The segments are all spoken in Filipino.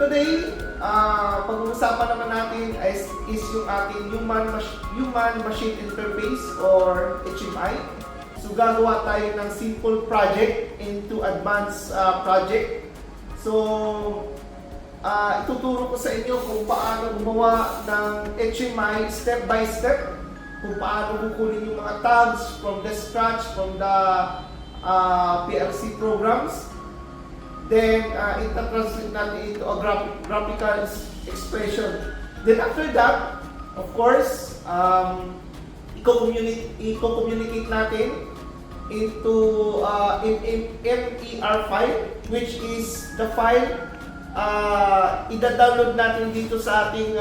today, pag-uusapan naman natin is yung ating human-machine interface or HMI. So gagawa tayo ng simple project into advanced project. So ituturo ko sa inyo kung paano gumawa ng HMI step by step, kung paano kukunin yung mga tags from the scratch, from the PLC programs. Then ita-translate natin into a graphical expression. Then after that, of course, i-communicate natin into MER file, which is the file ida-download natin dito sa ating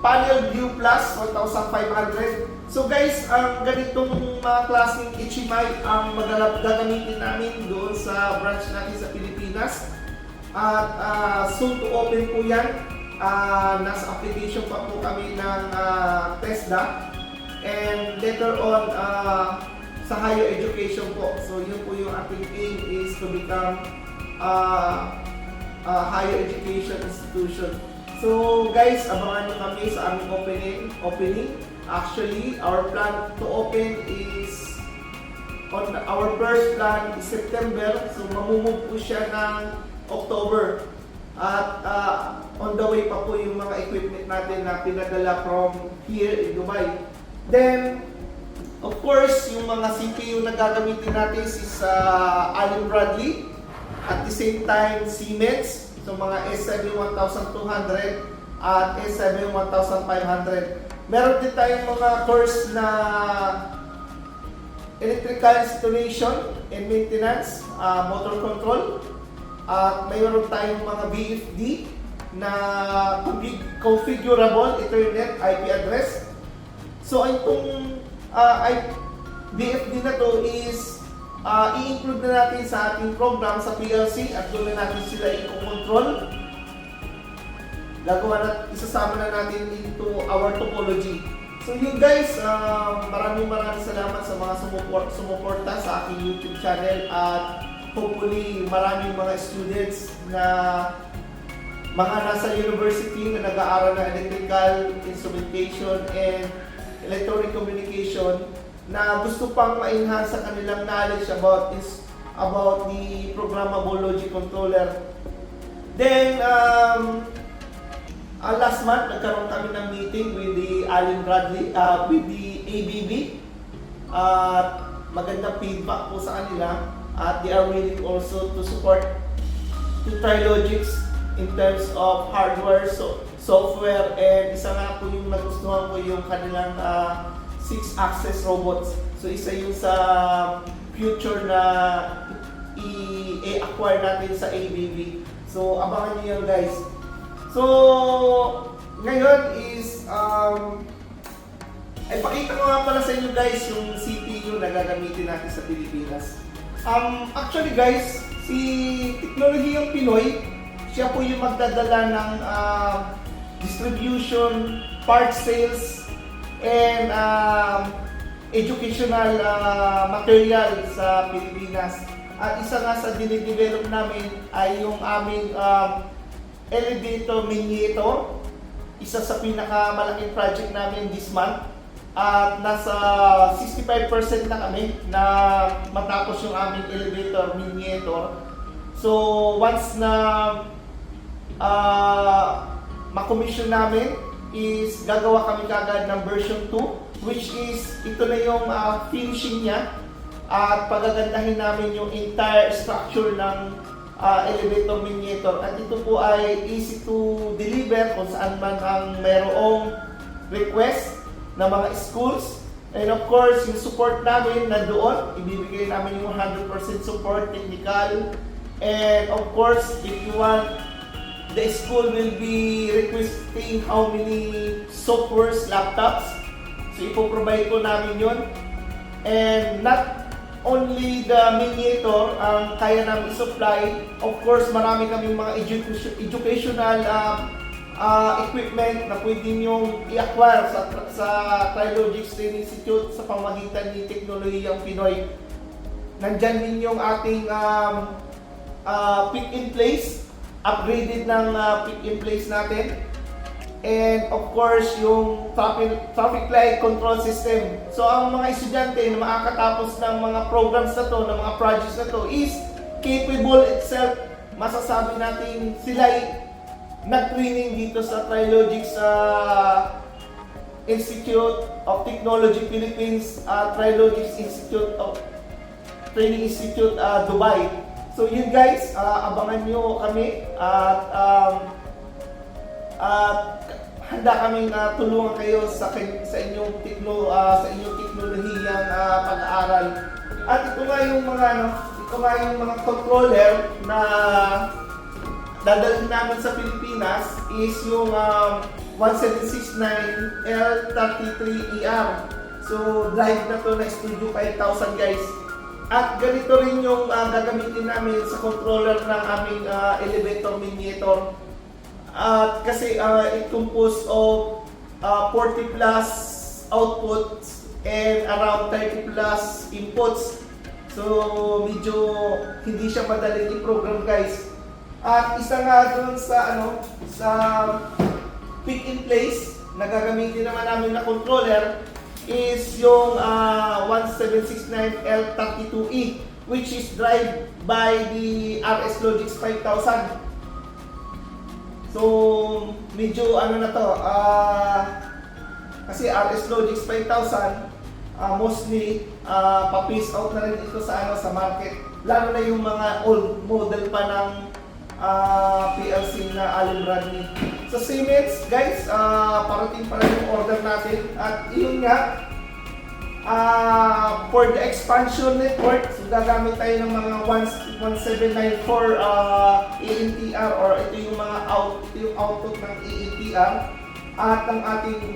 Panel View Plus 1500. So guys, ang ganitong mga klaseng HMI ang gagamitin namin doon sa branch natin sa Pilipinas. At soon to open po yan. Nasa application pa po kami ng TESDA. And later on, sa higher education po. So yun po yung ating aim is to become higher education institution. So guys, abangan nyo kami sa aming opening. Actually, our plan to open is our first plan is September. So mamumove po siya ng October. At on the way pa po yung mga equipment natin na pinadala from here in Dubai. Then, of course, yung mga CPU na gagamitin natin is Allen Bradley. At the same time, Siemens. So mga S7-1200 at S7-1500. Meron din tayong mga course na electrical installation and maintenance, motor control. At mayroon tayong mga VFD na configurable Ethernet IP address. So itong VFD na to is i-include na natin sa ating program sa PLC at doon na natin sila i-control. Isasama na natin into our topology. So yun guys, maraming salamat sa mga sumuporta sa aking YouTube channel at hopefully maraming mga students na mga nasa university na nag-aaral ng electrical instrumentation and electronic communication na gusto pang ma-enhance sa kanilang knowledge about the programmable logic controller. Then last month nagkaroon kami ng meeting with the Allen Bradley, with the ABB. Magandang feedback po sa kanila at they are willing also to support to Trilogix in terms of hardware, software, and isa nga po yung nagustuhan ko yung kanilang 6-axis robots. So isa yung sa future na i-acquire natin sa ABB. So abangan niyo yan guys. So ngayon is pakita ko nga pala sa inyo guys yung CPU na gagamitin natin sa Pilipinas. Actually guys, si Teknolohiyang Pinoy, siya po yung magdadala ng distribution, part sales, and educational material sa Pilipinas. At isa nga sa dinidevelop namin ay yung aming elevator miniature. Isa sa pinakamalaking project namin this month. At nasa 65% na kami na matapos yung aming elevator miniature. So once na ma-commission namin is gagawa kami kagad ng version 2, which is ito na yung finishing niya at pagagandahin namin yung entire structure ng elevator miniature. At ito po ay easy to deliver kung saan man ang mayroong request ng mga schools. And of course, yung support namin na doon, ibibigay namin yung 100% support, technical. And of course, if you want, the school will be requesting how many softwares, laptops. So ipoprovide ko namin yun. And not only the miniature ang kaya namin i-supply. Of course, marami kaming mga educational equipment na pwede nyo i-acquire sa Trilogix Training Institute sa pamamagitan ni Teknolohiyang Pinoy. Nandyan din yung ating pick in place upgraded ng pick and place natin. And of course, yung traffic light control system. So ang mga estudyante na makakatapos ng mga programs na to, ng mga projects na to, is capable itself. Masasabi natin sila'y nag-training dito sa Trilogics Institute of Technology Philippines, Trilogics Institute of Training Institute, Dubai. So yun guys, abangan nyo kami at handa kaming tulungan kayo sa inyong teknolohiyang pag-aaral. At ito nga yung mga controller na dadalhin namin sa Pilipinas is yung 1769L33ER. So drive na to na Studio 5000 guys. At ganito rin yung gagamitin namin sa controller ng aming elevator mediator. At kasi it composed of 40 plus outputs and around 30 plus inputs. So medyo hindi siya madaling i-program guys. At isa nga doon sa pick in place na gagamitin naman namin na controller is yung 1769L32E, which is drive by the RS Logix 5000. So medyo na to, kasi RS Logix 5000 mostly pa-phase out na rin ito sa market, lalo na yung mga old model pa ng PLC na Allen Bradley. Sa Siemens guys, parating pa rin yung order natin. At yun nga, for the expansion network, so gagamit tayo ng mga 1794 ENTR, or ito yung mga output ng ENTR. At ang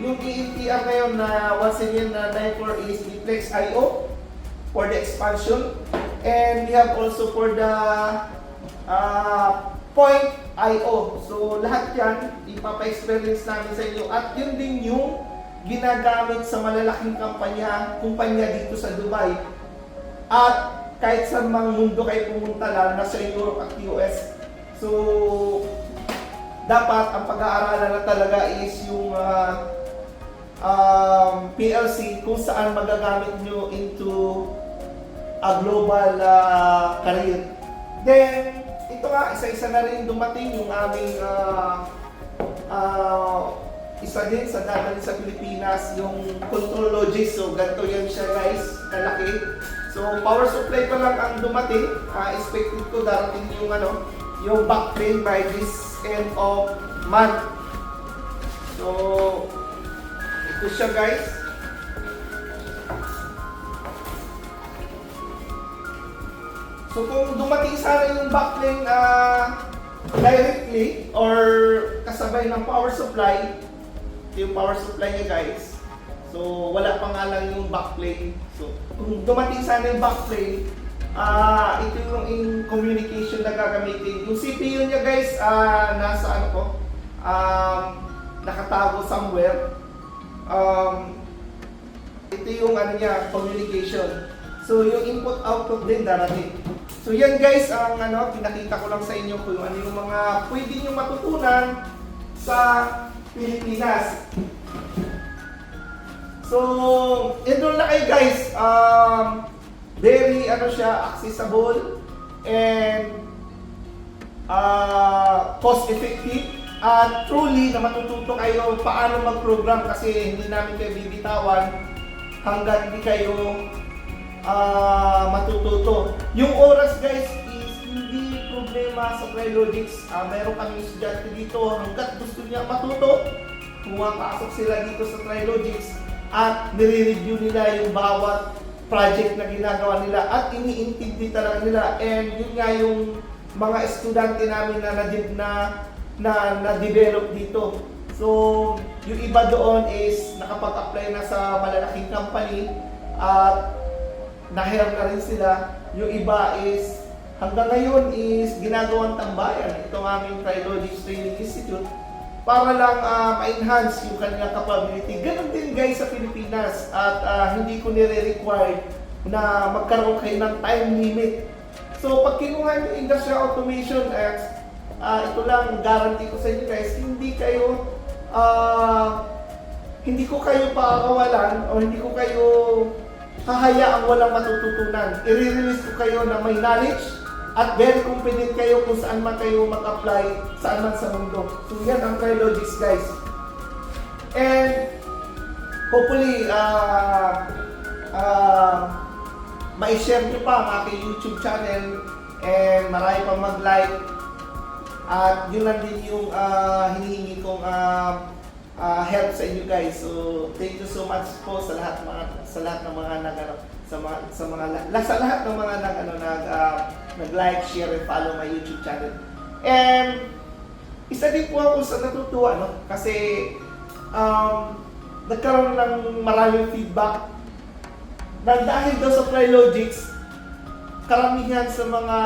yung ENTR ngayon na 1794 is the Flex IO for the expansion. And we have also for the Point IO. So lahat yan, ipapa-experience namin sa inyo. At yun din yung ginagamit sa malalaking kumpanya dito sa Dubai. At kahit sa mga mundo kayo pumunta, lalo na sa Europe at US. So dapat ang pag-aaralan na talaga is yung PLC, kung saan magagamit nyo into a global career. Then ito nga, isa-isa na rin dumating yung aming isa din sa dadalhin sa Pilipinas, yung Contrologics. So ganito yan siya guys, kalaki. So power supply pa lang ang dumating. Expected ko darating yung backplane by this end of month. So ito siya guys. So kung dumating sana yung backplane directly or kasabay ng power supply, ito yung power supply niya guys. So wala pa nga lang yung backplane. So kung dumating sana yung backplane, ito yung communication na gagamitin. Yung CPU niya guys, nasa nakatago somewhere. Ito yung communication. So yung input-output din darating. So yan guys, ang pinakita ko lang sa inyo kung ano yung mga pwede nyo matutunan sa Pilipinas. So, enroll na kayo guys. Very accessible and cost effective. At truly na matututo kayo paano mag-program, kasi hindi namin kayo bibitawan hanggang hindi kayo matututo. Yung oras guys is hindi problema sa Trilogics. Meron kami estudyante dito, hanggat gusto niya matuto, pumapasok sila dito sa Trilogics at nire-review nila yung bawat project na ginagawa nila at iniintindi talaga nila. And yun nga yung mga estudyante namin na develop dito. So yung iba doon is nakapag-apply na sa malalaking company at na-hire na rin sila. Yung iba is hanggang ngayon is ginagawang tambayan itong aming Trilogics Training Institute para lang ma-enhance yung kanilang capability. Ganon din guys sa Pilipinas, at hindi ko nire-required na magkaroon kayo ng time limit. So pag kinuha yung industrial automation, ito lang guarantee ko sa inyo guys, hindi ko kayo pakakawalan o hindi ko kayo hahayaang walang matututunan. I-release ko kayo na may knowledge at very confident kayo kung saan man kayo mag-apply, saan man sa mundo. So yan ang Trilogics guys. And hopefully, ma-share nyo pa ang aking YouTube channel and marami pang mag-like. At yun lang din yung hinihingi kong help sa inyo guys. So thank you so much po sa lahat ng mga nag-like, share and follow my YouTube channel. And isa din po ako sa natutuwa, no? Kasi nagkaroon ng maraming feedback na dahil daw sa Trilogics, karamihan sa mga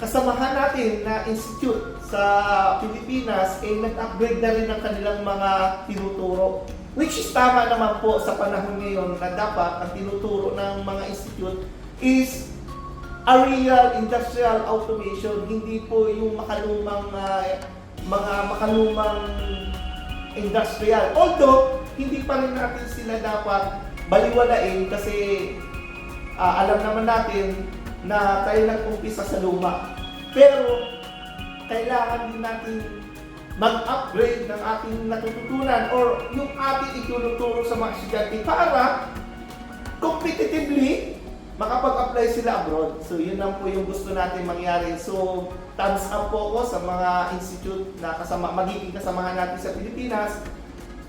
kasamahan natin na institute sa Pilipinas ay nag-upgrade na rin ang kanilang mga tinuturo. Which is tama naman po sa panahon ngayon na dapat ang tinuturo ng mga institute is a real industrial automation, hindi po yung makalumang industrial. Although, hindi pa rin natin sila dapat baliwalain kasi alam naman natin na tayo nag-umpisa sa luma. Pero, kailangan din natin mag-upgrade ng ating natututunan or yung ating itinuturo sa mga estudyante para competitively makapag-apply sila abroad. So, yun lang po yung gusto natin mangyari. So, thumbs up po ako sa mga institute na magiging kasamahan natin sa Pilipinas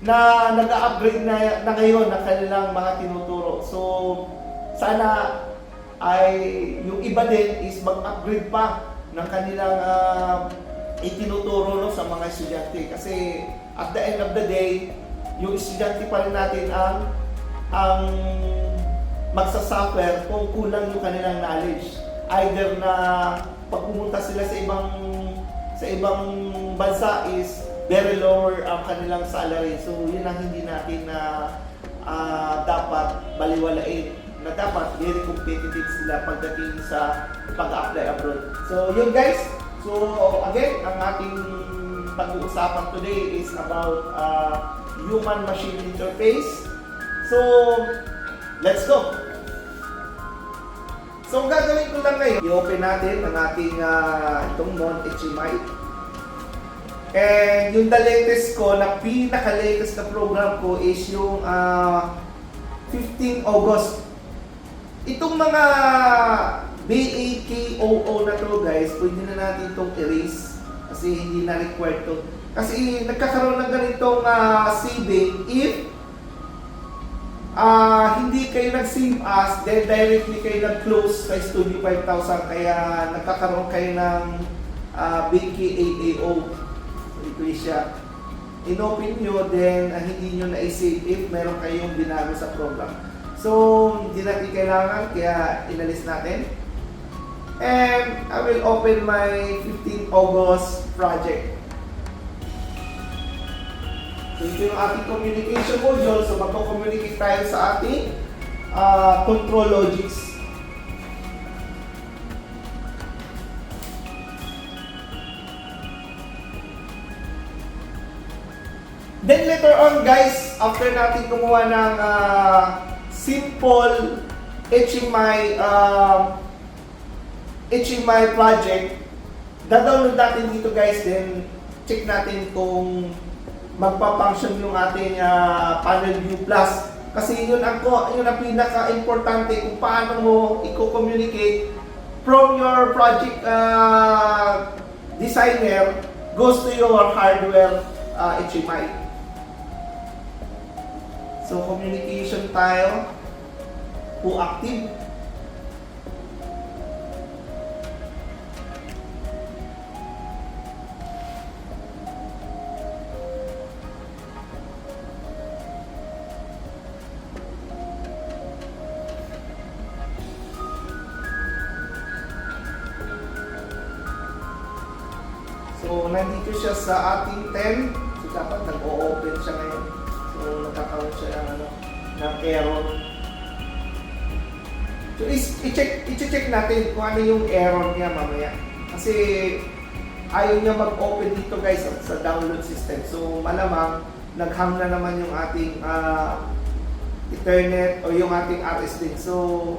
na nag-upgrade na ngayon ng kanilang mga tinuturo. So, sana ay yung iba din is mag-upgrade pa ng kanilang itinuturo no, sa mga estudyante. Kasi at the end of the day, yung estudyante pa rin natin ang magsasuffer kung kulang yung kanilang knowledge. Either na pag pumunta sila sa ibang bansa is very lower ang kanilang salary. So yun ang hindi natin na dapat baliwalain, na dapat very competitive sila pagdating sa pag-apply abroad. So yun guys, so again, ang ating pag-uusapan today is about human-machine interface. So let's go! So ang gagawin ko lang ngayon, i-open natin ang ating itong non-HMI. And yung the latest ko, na pinaka-latest na program ko is yung 15 August. Itong mga BAKOO na to guys, pwede na natin itong erase kasi hindi na required to. Kasi nagkakaroon ng ganitong saving if hindi kayo nag-save as, then directly kayo nag-close sa Studio 5000, kaya nagkakaroon kayo ng BKAAO. So ito siya. In-open nyo, then hindi nyo na-save if meron kayong binago sa program. So hindi natin kailangan, kaya inalis natin. And I will open my 15 August project. So ito yung ating communication module. So magko-communicate tayo sa ating control logics. Then later on guys, after natin gumawa ng simple HMI project, download natin dito guys, then check natin kung magpa-function yung ating panel view plus. Kasi yun ang pinaka-importante kung paano mo i-communicate from your project designer goes to your hardware HMI. So communication tayo, who active. So, nandito siya sa ating 10. So, dapat nag-o-open siya ngayon. So, nagkakaroon siya ng error. So, i-check natin kung ano yung error niya mamaya. Kasi, ayaw niya mag-open dito guys sa download system. So malamang nag-hang na naman yung ating Ethernet o yung ating RS din. So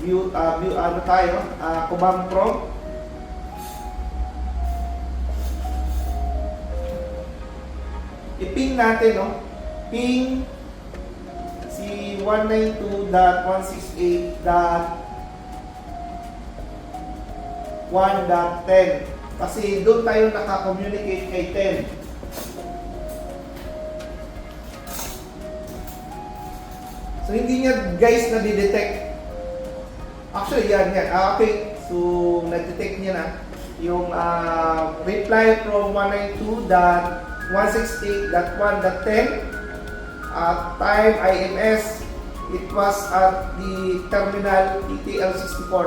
view ano tayo, command prompt. I-ping natin, no? Ping si 192.168.1.10 kasi doon tayo naka-communicate kay 10. So hindi niya guys na-detect. Actually yan. Okay, so na-detect niya na yung reply from 192.168.1.10 time IMS. It was at the terminal ETL64.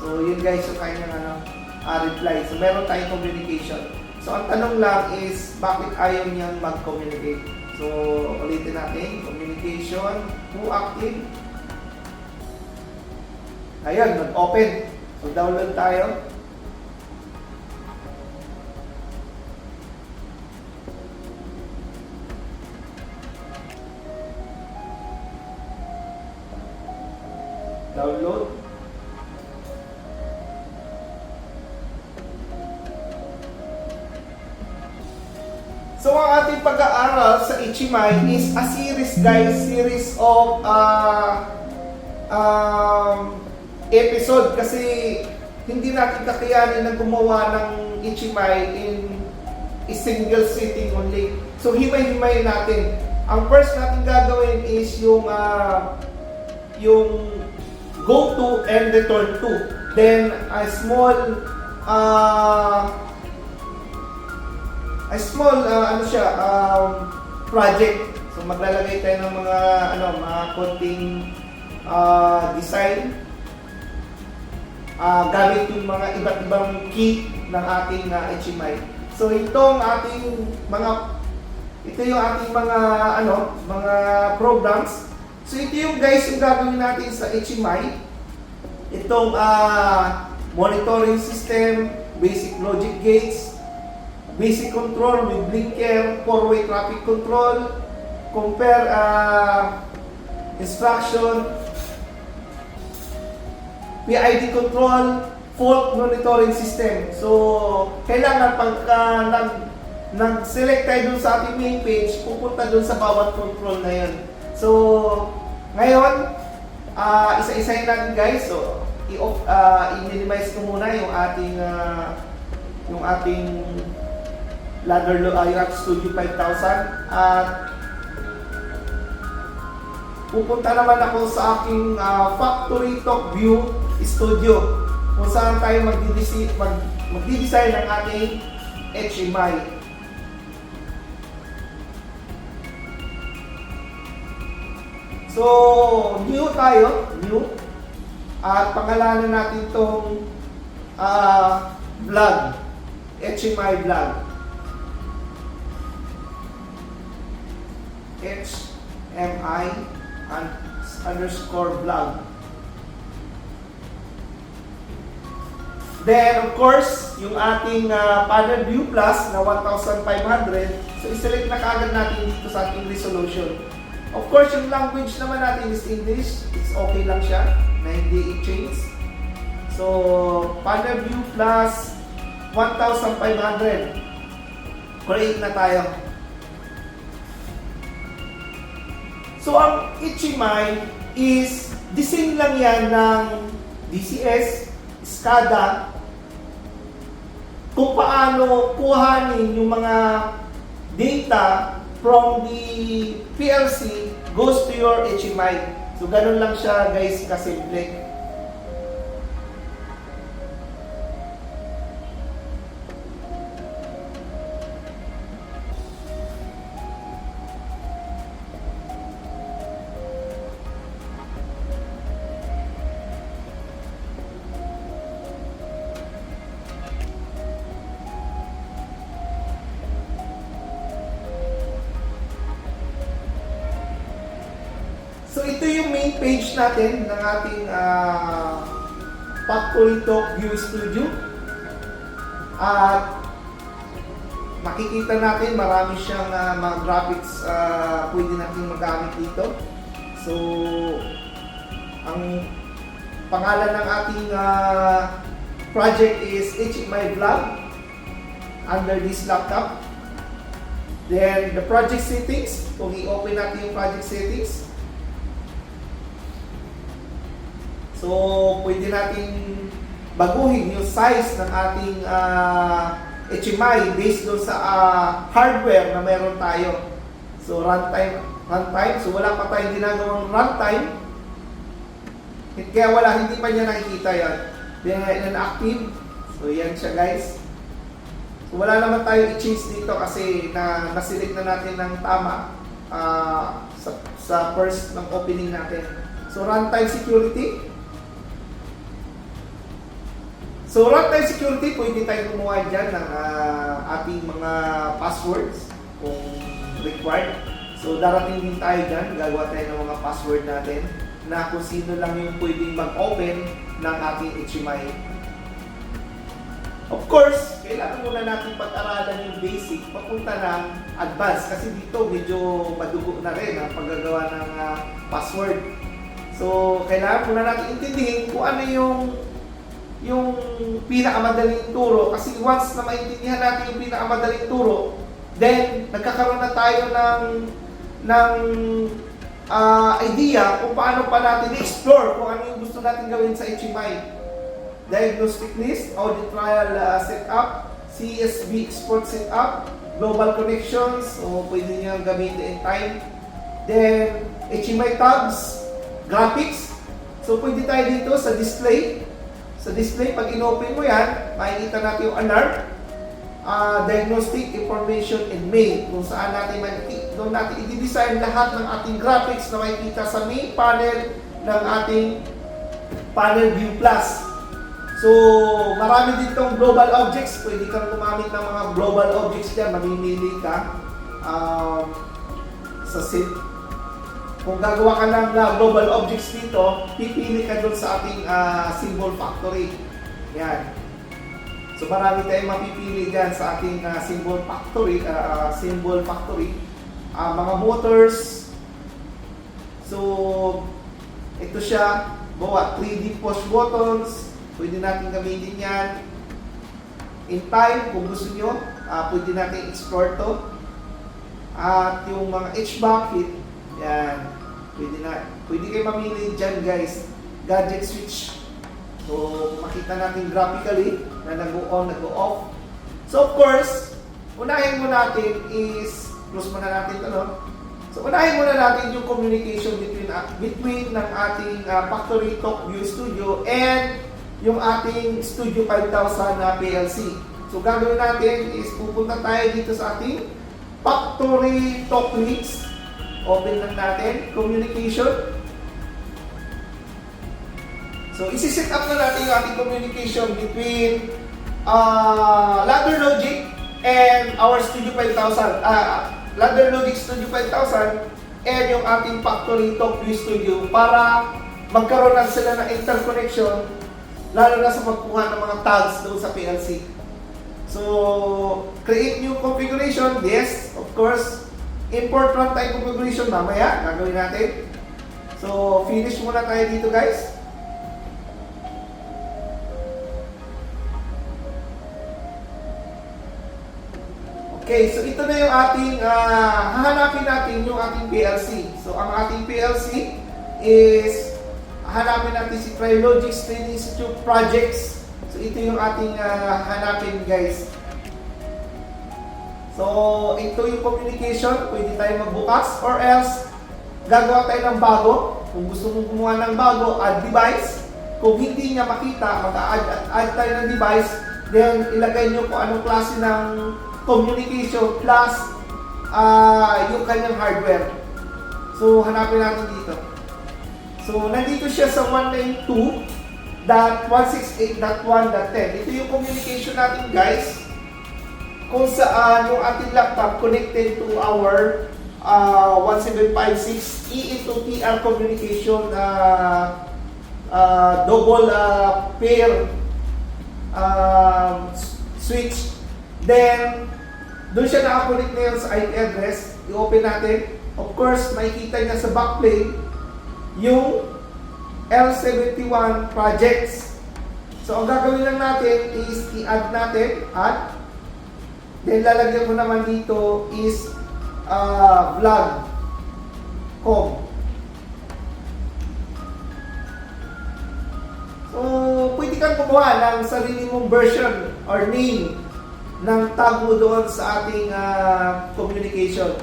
So yun guys yung kanyang reply. So meron tayong communication. So ang tanong lang is bakit ayaw niyang mag-communicate? So ulitin natin, communication, who active? Ayun, nag-open. So download tayo. Download. So ang ating pag-aaral sa Ichimai is a series guys, series of episode kasi hindi natin kakayanin na gumawa ng Ichimai in a single sitting only. So himay-himay natin. Ang first natin gagawin is yung go to and return to. Then a small project. So maglalagay tayo ng mga konting design gamit yung mga iba't ibang key ng ating Ichimai. So ito yung ating mga programs. So ito yung guys yung gagawin natin sa Ichimai. Itong monitoring system, basic logic gates, basic control with blinker, four-way traffic control, compare instruction, PID control, fault monitoring system. So kailangan pagka nag-select tayo dun sa ating main page, pupunta dun sa bawat control na yun. So ngayon, isa-isahin natin guys. So i-minimize ko muna yung ating ladder yung Studio 5000 at pupunta naman ako sa aking Factory Talk View Studio kung saan tayo magdi-design ng ating Ichimai. So, new tayo, new. At pangalanan natin itong vlog, Ichimai vlog. HMI_vlog. Then, of course, yung ating panel view plus na 1,500. So, iselect na kaagad natin dito sa ating resolution. Of course, yung language naman natin is English. It's okay lang siya na hindi i-change. So, panel view plus 1,500. Create na tayo. So, ang Ichimai is design lang yan ng DCS, SCADA, kung paano kuhanin yung mga data from the PLC goes to your Ichimai. So, ganun lang siya guys kasimple. So ito yung main page natin ng ating Factory Talk View Studio. At makikita natin marami siyang mga graphics pwede natin magamit dito. So, ang pangalan ng ating project is HMI Vlog under this laptop. Then, the project settings, kung i-open natin yung project settings. So, pwede natin baguhin yung size ng ating HMI based doon sa hardware na meron tayo. So, runtime. So, wala pa tayong ginagawang runtime. Kaya hindi pa niya nakikita yan. Then, inactive. So, yan siya guys. So, wala naman tayo i-change dito kasi na-select na natin ng tama sa first ng opening natin. So, runtime security. So, runtime security, pwede tayo gumawa dyan ng ating mga passwords kung required. So, darating din tayo dyan, gagawa tayo ng mga password natin na kung sino lang yung pwedeng mag-open ng ating HMI. Of course, kailangan muna natin pag-aralan yung basic papunta ng advanced kasi dito medyo madugo na rin ang paggagawa ng password. So, kailangan muna natin intindihin kung ano yung pinakamadaling turo kasi once na maintindihan natin yung pinakamadaling turo, then nagkakaroon na tayo ng idea kung paano pa natin i-explore kung ano yung gusto natin gawin sa HMI. Diagnostic list, audit trial setup, CSV export setup, global connections, o pwede nyo gamitin in time. Then, HMI tabs, graphics. So, pwede tayo dito sa display. Sa display, pag in-open mo yan, makikita natin yung alarm, diagnostic, information, and mail. Kung saan natin doon natin i-design lahat ng ating graphics na makikita sa main panel ng ating panel view plus. So, marami ditong global objects. Pwede kang gumamit ng mga global objects dyan. Mamimili ka sa set. Kung gagawa ka ng global objects dito, pipili ka doon sa ating symbol factory. Yan. So marami tayong mapipili dyan sa ating symbol factory. Mga motors. So, ito siya. 3D push buttons. Pwede natin gamitin yan. In time, kung gusto nyo, pwede natin explore to. At yung mga HVAC, yan. Pwede kayo mamili dyan guys. Gadget switch. So, makita natin graphically na nag-on, nag-off. So, of course, unahin mo natin is, close muna natin ito, no? So, unahin muna natin yung communication between ng ating Factory Talk View Studio and yung ating Studio 5000 na PLC. So, gagawin natin is pupunta tayo dito sa ating Factory Talk Links. Open lang natin, communication. So, isi-set up na natin yung ating communication between Ladder Logic and our Studio 5000. Ladder Logic Studio 5000 and yung ating Factory Talk View Studio para magkaroon na sila ng interconnection lalo na sa pagkuha ng mga tags doon sa PLC. So, create new configuration. Yes, of course. Import runtime configuration mamaya, gagawin natin. So, finish muna tayo dito guys. Okay, so ito na yung ating, hahanapin natin yung ating PLC. So, ang ating PLC is, hanapin natin si Trilogix Training Institute Projects. So, ito yung ating hanapin guys. So, ito yung communication, pwede tayo magbukas or else gagawa tayo ng bago. Kung gusto mong gumawa ng bago, add device. Kung hindi niya makita, mag-add tayo ng device, then ilagay nyo kung anong klase ng communication plus yung kanyang hardware. So, hanapin natin dito. So, nandito siya sa 192.168.1.10. Ito yung communication natin guys. Kung saan yung ating laptop connected to our 1756 E/TR communication double pair switch. Then, doon siya nakakunik ngayon sa IP address. I-open natin. Of course, makikita niya sa backplane yung L71 projects. So, ang gagawin lang natin is i-add natin, add. Then, lalagyan ko naman dito is vlog.com. So, pwede kang gumawa ng sarili mong version or name ng tag mo doon sa ating communication.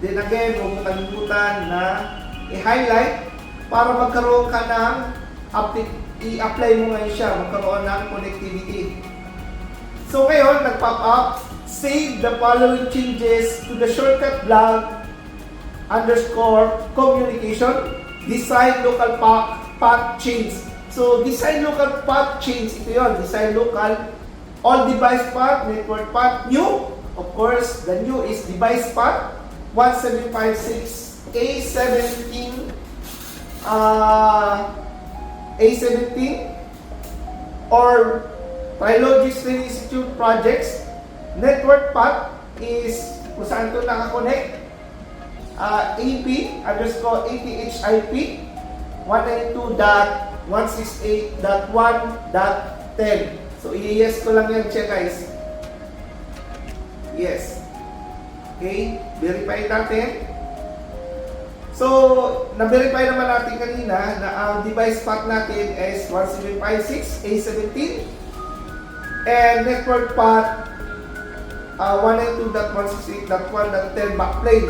Then again, huwag mo kalimutan na i-highlight para magkaroon ka ng i-apply mo ngayon siya, magkaroon ng connectivity. So ngayon, nag-pop up, save the following changes to the shortcut vlog_communication, design local path change. So, design local path change, ito yun, design local, all device path, network path, new, of course, the new is device path, 1756 A17 or Trilogy Training Institute projects. Network path is kung saan ito nakakonect, AP_ATHIP 192.168.1.10. So, i-yes ko lang yan siya, guys. Yes. Okay, verify natin. So, na-verify naman natin kanina na ang device path natin is 1756 A17 and network path 192.168.1.10 backplane.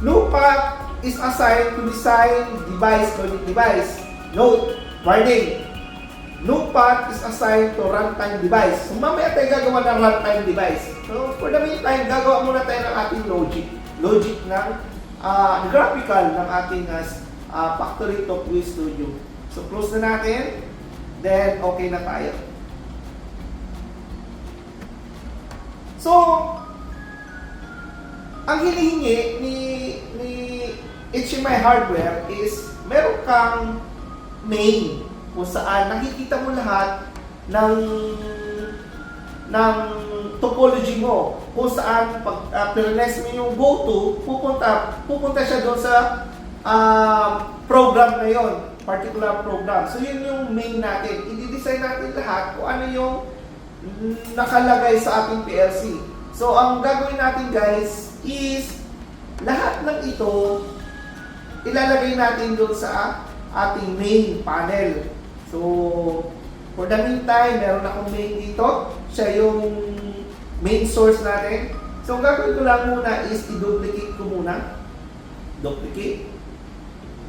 New path is assigned to design device logic device. Note, warning. New path is assigned to runtime device. So, mamaya tayo gagawa ng runtime device. So, for the meantime, gagawa muna tayo ng ating logic ng graphical ng ating Factory Talk with Studio. So, close na natin. Then, okay na tayo. So, ang hinihingi ni HMI hardware is meron kang main kung saan nakikita mo lahat ng topology mo, kung saan pag pinress mo yung go-to, pupunta siya doon sa program na yon, particular program. So yun yung main natin. I-design natin lahat kung ano yung nakalagay sa ating PLC. So ang gagawin natin, guys, is lahat ng ito ilalagay natin doon sa ating main panel. So, for the meantime, meron akong main dito. Siya yung main source natin. So, ang gagawin ko lang muna is i-duplicate ko muna. Duplicate.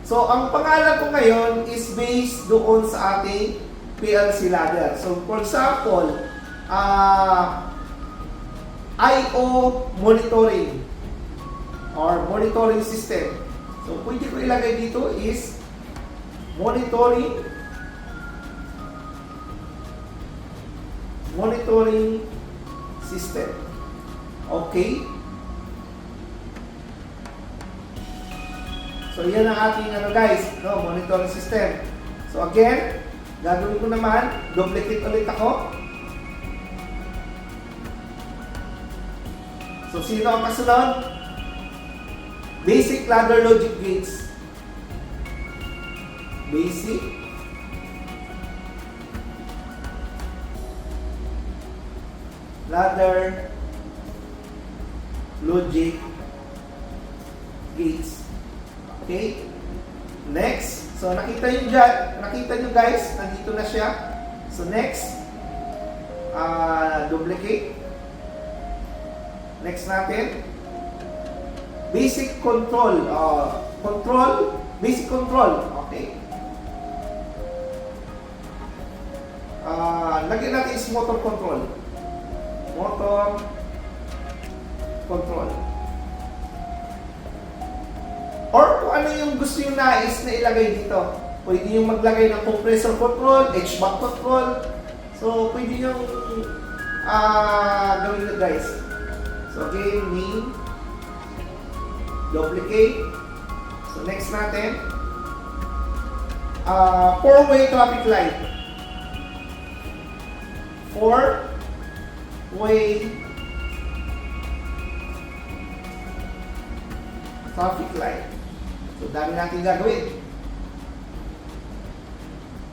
So, ang pangalan ko ngayon is based doon sa ating PLC ladder. So, for example, I/O monitoring or monitoring system. So, pwede ko ilagay dito is monitoring system. Okay? So, yan ang ating guys, monitoring system. So, again, gagawin ko naman, duplicate ulit ako. So, sino ang kasunod? Basic ladder logic gates. Basic ladder logic gates. Okay? Next. So, nakita nyo guys, nandito na siya. So, next. Duplicate. Next natin. Basic control. Basic control. Okay. Lagyan natin is motor control. Motor control. Or kung ano yung gusto yung nais na ilagay dito. Pwede yung maglagay ng compressor control, HVAC control. So, pwede yung gawin nyo guys. So, again, name. Duplicate. So, next natin. 4-way traffic light. 4 way traffic light. So, dami natin gagawin.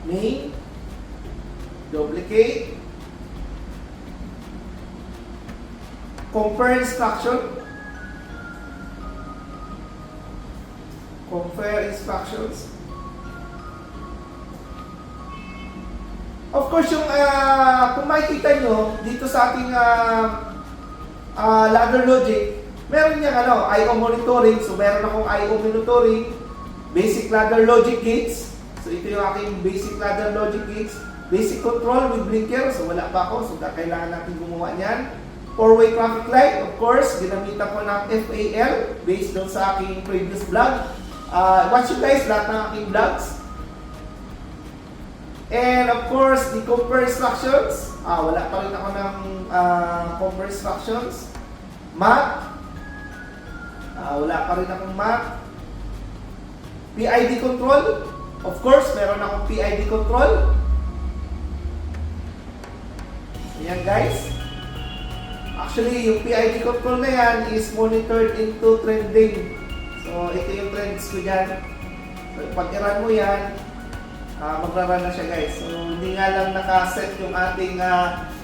Main, duplicate, compare instruction, compare instructions. Of course, yung kung makikita nyo dito sa ating ladder logic, meron niyang I/O monitoring. So, meron akong I/O monitoring, basic ladder logic gates. So, ito yung aking basic ladder logic gates. Basic control with blinker. So, wala pa ako. So, kailangan natin gumawa niyan. Four-way traffic light. Of course, ginamitan ko ng FAL based doon sa aking previous vlog. Watch you guys lahat ng aking vlogs. And of course, the compare instructions. Wala pa rin ako ng compare instructions. Map. Wala pa rin akong map. PID control. Of course, meron akong PID control. Ayan guys. Actually, yung PID control na yan is monitored into trending. So, ito yung trends ko dyan. So, pag i-run mo yan, magra-run na siya guys. So, hindi nga lang nakaset yung ating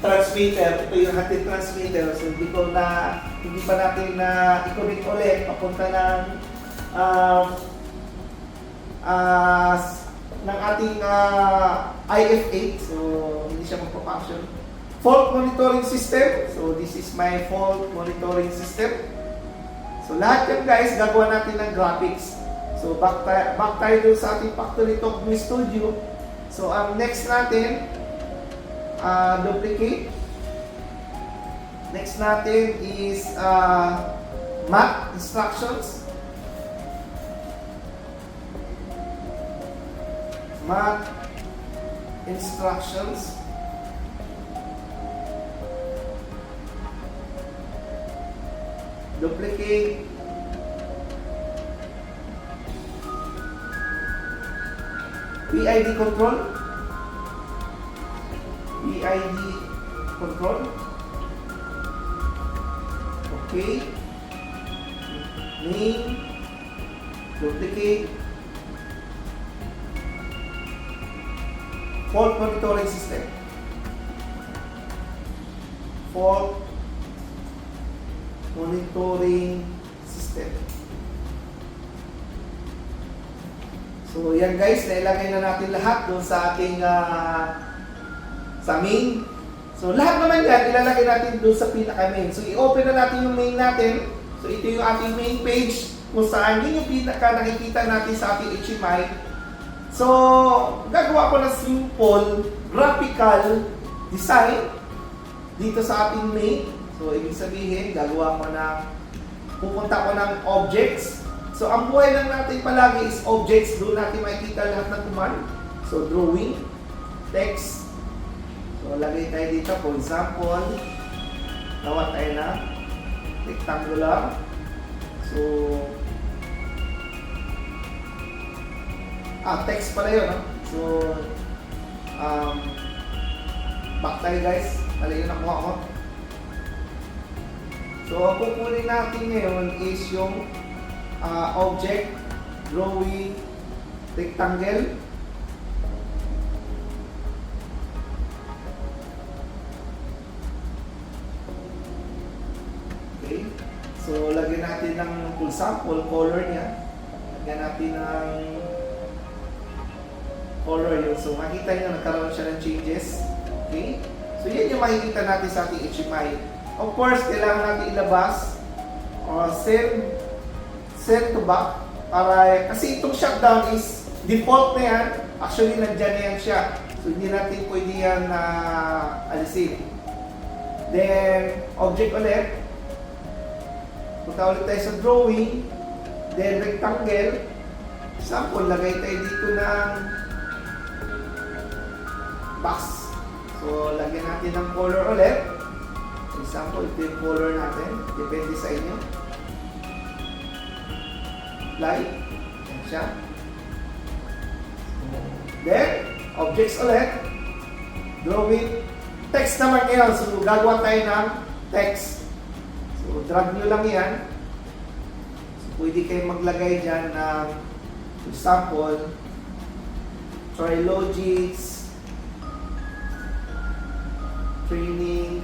transmitter. Ito yung ating transmitter. So, hindi pa natin i-connect ulit papunta ng ating IF8. So, hindi siya magpa-function. Fault monitoring system. So, this is my fault monitoring system. So, lahat yan guys, gagawa natin ng graphics. So, back tayo dun sa ating Factory Talk View Studio. So, ang next natin, duplicate. Next natin is map instructions. Map instructions. Duplicate. PID control. PID control. Okay. Name. Duplicate. Fault monitoring system. Fault monitoring system. So, yan guys, nailagay na natin lahat doon sa ating sa main. So, lahat naman yan, ilalagay natin doon sa pinaka-main. So, i-open na natin yung main natin. So, ito yung ating main page kung saan yun yung pinaka nakikita natin sa ating HMI. So, gagawa ko ng simple graphical design dito sa ating main. So, ibig sabihin, pupunta ko ng objects. So, ang buhay lang natin palagi is objects. Doon natin makikita lahat ng command. So, drawing, text. So, lagay tayo dito. For example, gawa tayo na rectangular. So, text pala yun. So, back tayo guys. Mali yung nakuha ko. So, ang kukunin natin ngayon is yung object, drawing, rectangle. Okay. So, lagyan natin ng full sample, color niya. Lagyan natin ng color yun. So, makita nyo, nagkaroon siya ng changes. Okay. So, yan yung makikita natin sa ating HMI. Of course, kailangan natin ilabas send to back kasi itong shutdown is default na yan. Actually, nandyan na yan siya. So, hindi natin pwede yan alisin. Then, object ulit. Punta ulit tayo sa drawing. Then, rectangle. Example, lagay tayo dito ng box. So, lagyan natin ng color ulit. For example, ito yung color natin. Depende sa inyo. Apply. Yan siya. Then, objects ulit. Drawing. text naman ngayon. So, gagawa tayo ng text. So, drag nyo lang yan. So, pwede kayong maglagay dyan ng example, Trilogics Training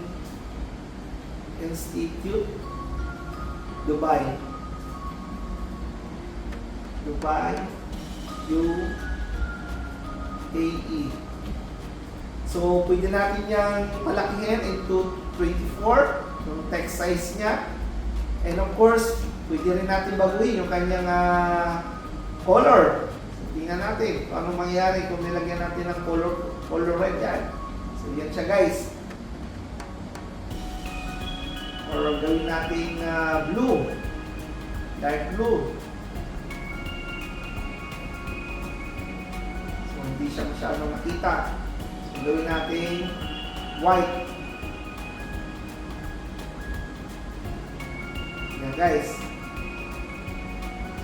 Institute, Dubai, UAE. So, pwede natin yung palakihin into 24, yung text size niya. And of course, pwede rin natin baguhin yung kanyang color. So, tingnan natin kung anong mangyayari kung nilagyan natin ng color red yan. So, yan siya guys. Or gawin natin blue, dark blue. So, hindi siya masyadong makita. So, gawin natin white. Yan guys.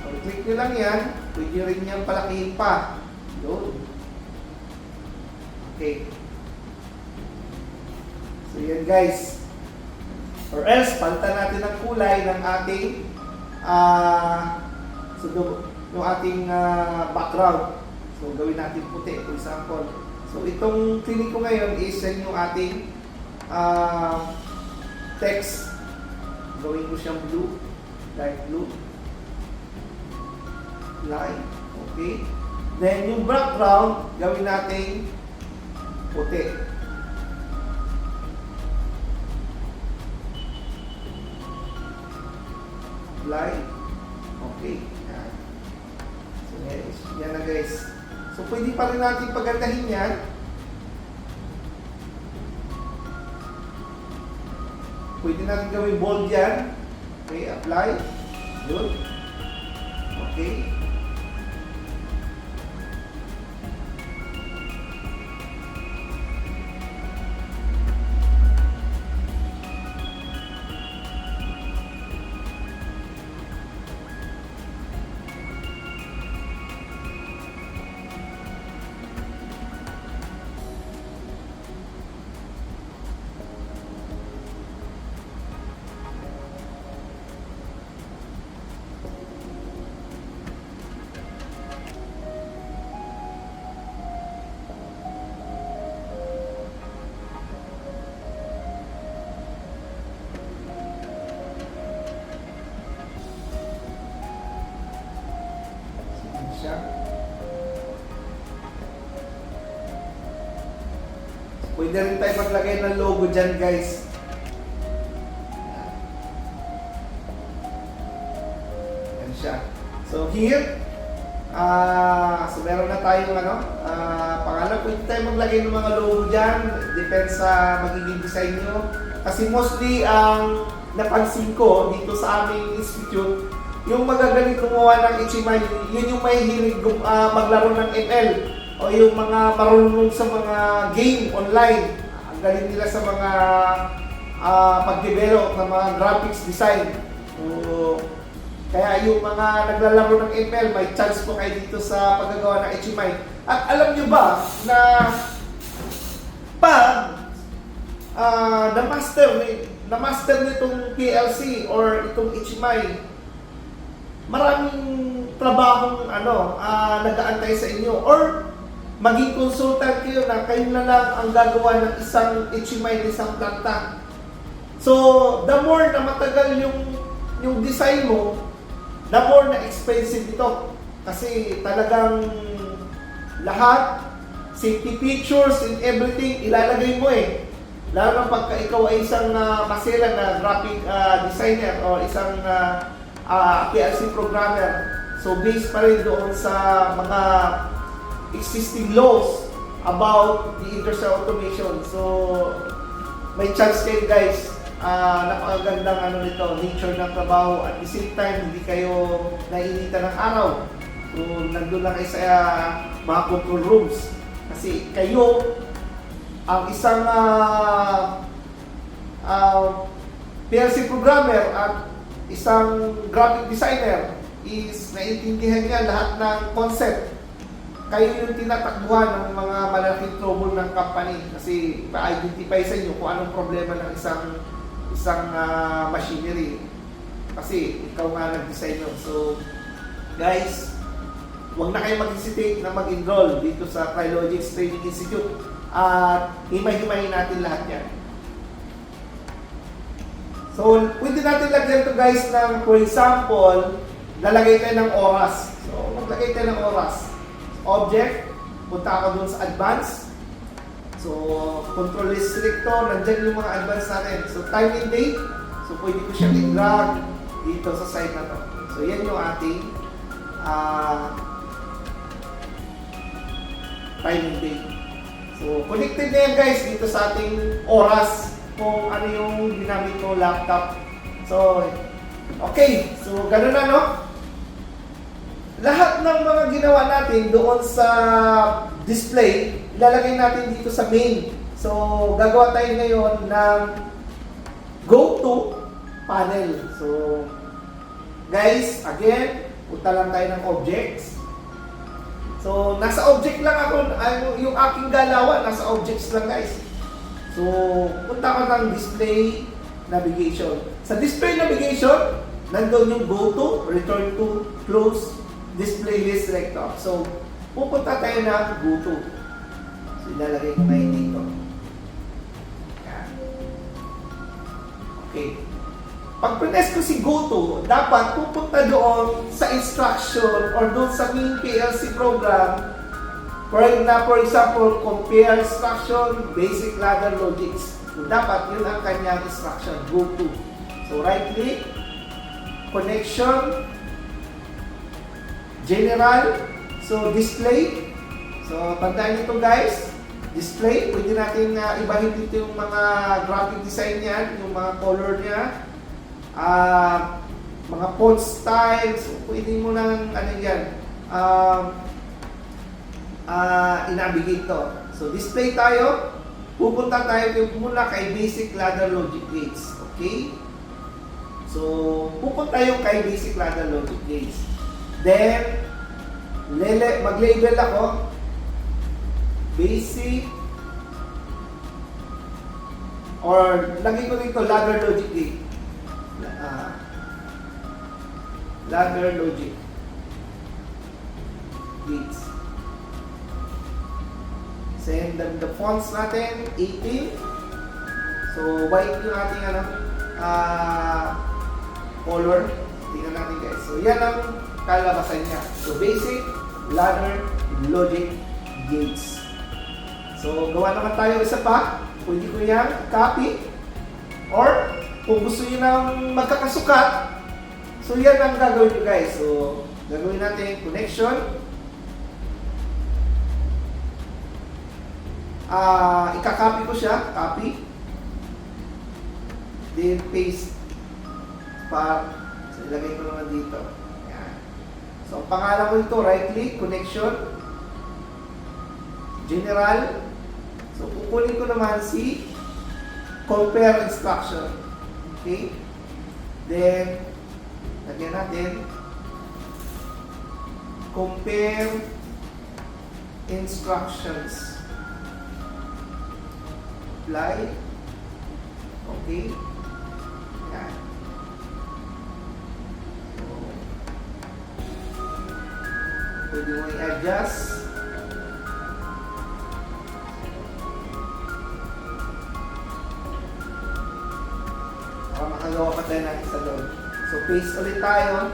So, click nyo lang yan. Pwede rin niyang palakihin pa. Doon. Okay. So, yan guys. Or else, palitan natin ang kulay ng ating yung ating background. So, gawin natin puti, for example. So, itong clinic ko ngayon is yung ating text. Gawin ko siyang blue, light blue. Line. Okay. Then, yung background, gawin natin puti. Line. Okay. Yan. So, yan na guys. So, pwede pa rin natin pagandahin yan. Pwede natin gawin bold yan. Okay, apply. Good. Okay. Siya. Pwede rin tayo maglagay ng logo dyan guys. Yan siya. So here, so meron na tayong pangalan. Pwede tayo maglagay ng mga logo dyan. Depends sa magiging design nyo. Kasi mostly ang napansin ko dito sa aming institute, yung magagaling gumawa ng Ichiman, yun yung may hilig maglaro ng ML o yung mga marunong sa mga game online. Ang galing nila sa mga pag-develop ng mga graphics design. Kaya yung mga naglalaro ng ML, may chance po kayo dito sa paggagawa ng Ichiman. At alam nyo ba na pag na-master nitong PLC or itong Ichiman, maraming trabahong nag-aantay sa inyo or maging consultant kayo na kayo na lang ang gagawa ng isang Ichiman, isang planta. So, the more na matagal yung design mo, the more na expensive ito. Kasi talagang lahat, safety features and everything, ilalagay mo eh. Lalo na pagka ikaw ay isang maselan na graphic designer o isang PLC programmer. So based pa rin doon sa mga existing laws about the industrial automation. So may chance kayo guys, napakagandang nito, nature ng trabaho. At the same time, hindi kayo naiinitan ng araw. So nandun lang kayo sa mga control rooms. Kasi kayo, ang isang PLC programmer at isang graphic designer is naiintindihan niya lahat ng concept. kayo yung tinatakbuhan ng mga malaking trouble ng company kasi ma-identify sa inyo kung anong problema ng isang machinery. Kasi ikaw nga nag-design nun. So, guys, huwag na kayo mag-hesitate na mag-enroll dito sa Trilogix Training Institute at himay-himayin natin lahat yan. So, pwede natin lagyan to guys ng, for example, lalagay tayo ng oras. So, maglagay tayo ng oras. Object, punta ako dun sa advance. So, control restrictor, nandyan yung mga advance natin. So, time and date. So, pwede ko siyang i-drag dito sa side na to. So, yan yung ating time and date. So, connected na yan guys dito sa ating oras kung ano yung ginamit ko laptop. So, okay. So, ganun na, no? Lahat ng mga ginawa natin doon sa display, ilalagay natin dito sa main. So, gagawa tayo ngayon ng go to panel. So, guys, again, punta lang tayo ng objects. So, nasa object lang ako, yung aking galawan, nasa objects lang guys. So, punta ko ng display navigation. Sa display navigation, nandun yung go to, return to, close, display list selector. So, pupunta tayo ng go to. So, ilalagay ko na yun dito. Yan. Okay. Pag press ko si go to, dapat pupunta doon sa instruction or doon sa main PLC program. For example, compare instruction, basic ladder logics. So, dapat yun ang kanyang instruction, go to. So, right click, connection, general, so display. So, tandaan nito guys, display, pwede natin ibahin dito yung mga graphic design niyan, yung mga color niya, mga font style, so pwede mo nang ano yan, i-navigate to. So, display tayo. Pupunta tayo muna kay basic ladder logic gates. Okay? So, pupunta yung kay basic ladder logic gates. Then, mag-label ako. Basic or lagay ko dito ladder logic gate. Ladder logic gates. Send the fonts natin, 18. So, white yung ating color. Tingnan natin guys. So, yan ang kalabasan niya. So, basic, ladder, logic, gates. So, gawa naman tayo isa pa. Pwede ko yan copy. Or, kung gusto nyo ng magkakasukat, so yan ang gagawin nyo guys. So, gagawin natin connection. Ika-copy ko siya, copy. Then paste. So, ilagay ko naman dito. Yan. So, ang pangalan ko ito, right click, connection. General. So, kukunin ko naman si compare instruction. Okay? Then, lagyan natin compare instructions. Apply. Okay. Yan. So, pwede mo i-adjust. Para makagawa pa tayo ng isa doon. So, paste ulit tayo.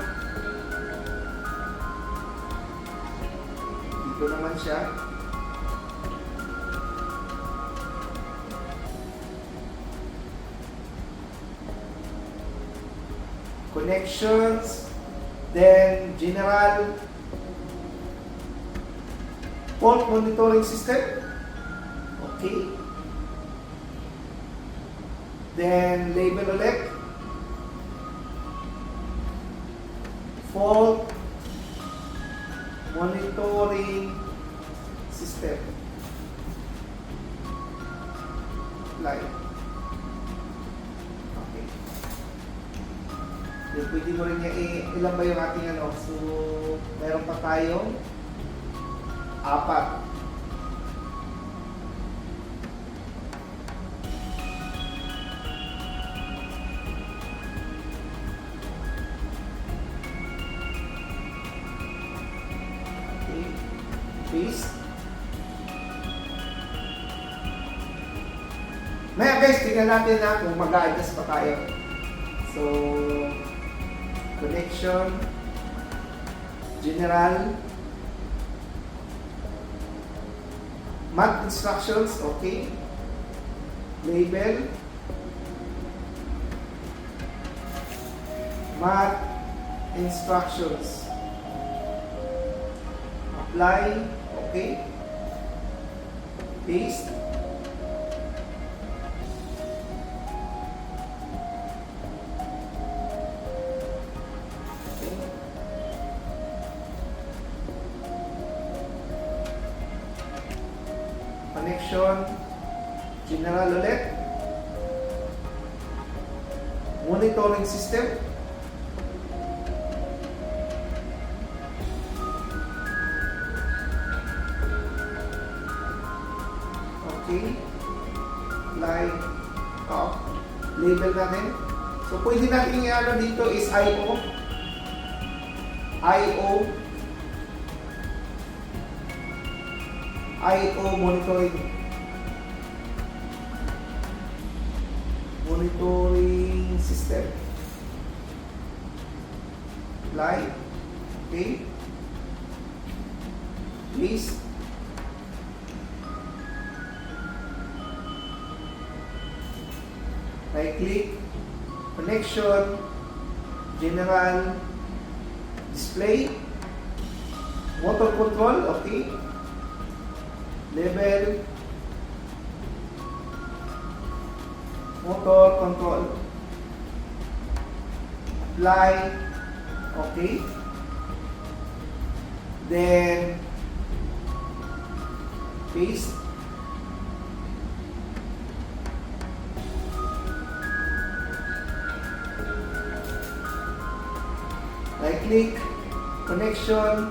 Dito naman siya. Connections, then general, fault monitoring system. Okay. Then label ulit. Fault monitoring system. Apply. Okay. Then pwede mo rin niya ilan ba yung ating ano. So, meron pa tayong 4. Okay. Paste. Ngayon guys, tingnan natin na kung mag-a-adjust pa tayo. So, connection, general, math instructions, okay. Label, math instructions, apply, okay. Paste. Connection, general ulit, monitoring system, okay, line, off, label natin. So pwede natin i-ano dito is IO, monitoring system, apply, okay, paste, right click, connection, general, display, motor control, okay, label, motor control, apply, okay, then paste, right click, connection,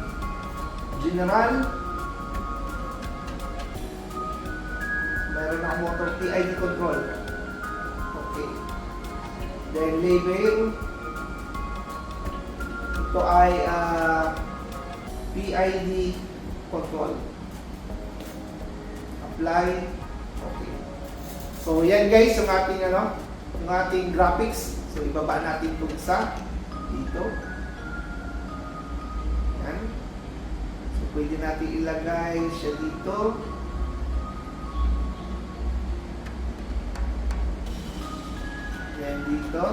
general, meron akong motor PID control, okay, then label, ito ay PID control, apply, okay. So yan guys yung ating yung ating graphics. So ibaba natin itong isa dito. Yan. So pwede natin ilagay siya dito. Yan dito.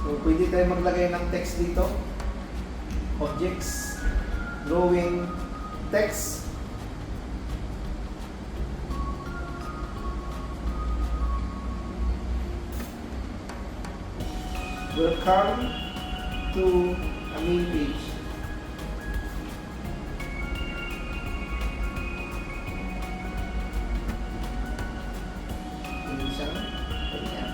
So pwede tayo maglagay ng text dito. Objects, drawing, text. Welcome to a main page. Ini siya. Ganyan.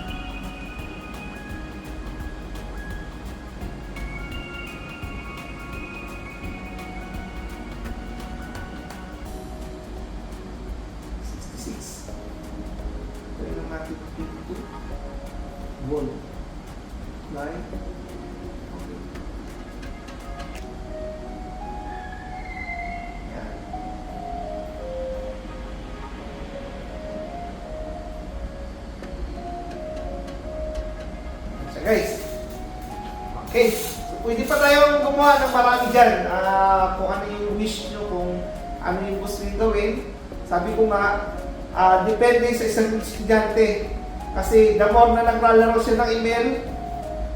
Kaya lang natin ito. Wall. Line. Okay. Yan. So guys. Okay. So pwede pa tayong gumawa ng marami dyan. Kung ano yung wish nyo, kung ano yung gusto nyo gawin. Sabi ko nga, depende sa isang estudyante. Kasi the more na naglalaro siya ng email,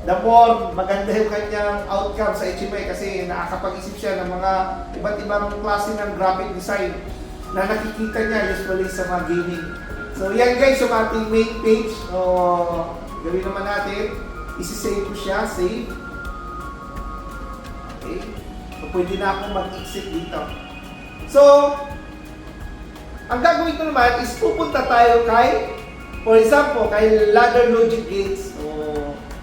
the more maganda yung kanyang outcome sa HMI kasi nakakapag-isip siya ng mga iba't ibang klase ng graphic design na nakikita niya usually sa mga gaming. So yan guys yung ating main page. So gawin naman natin, isi-save ko siya, save. Okay. So pwede na akong mag-exit dito. So ang gagawin ko naman is pupunta tayo kay, for example, kay ladder logic gates. So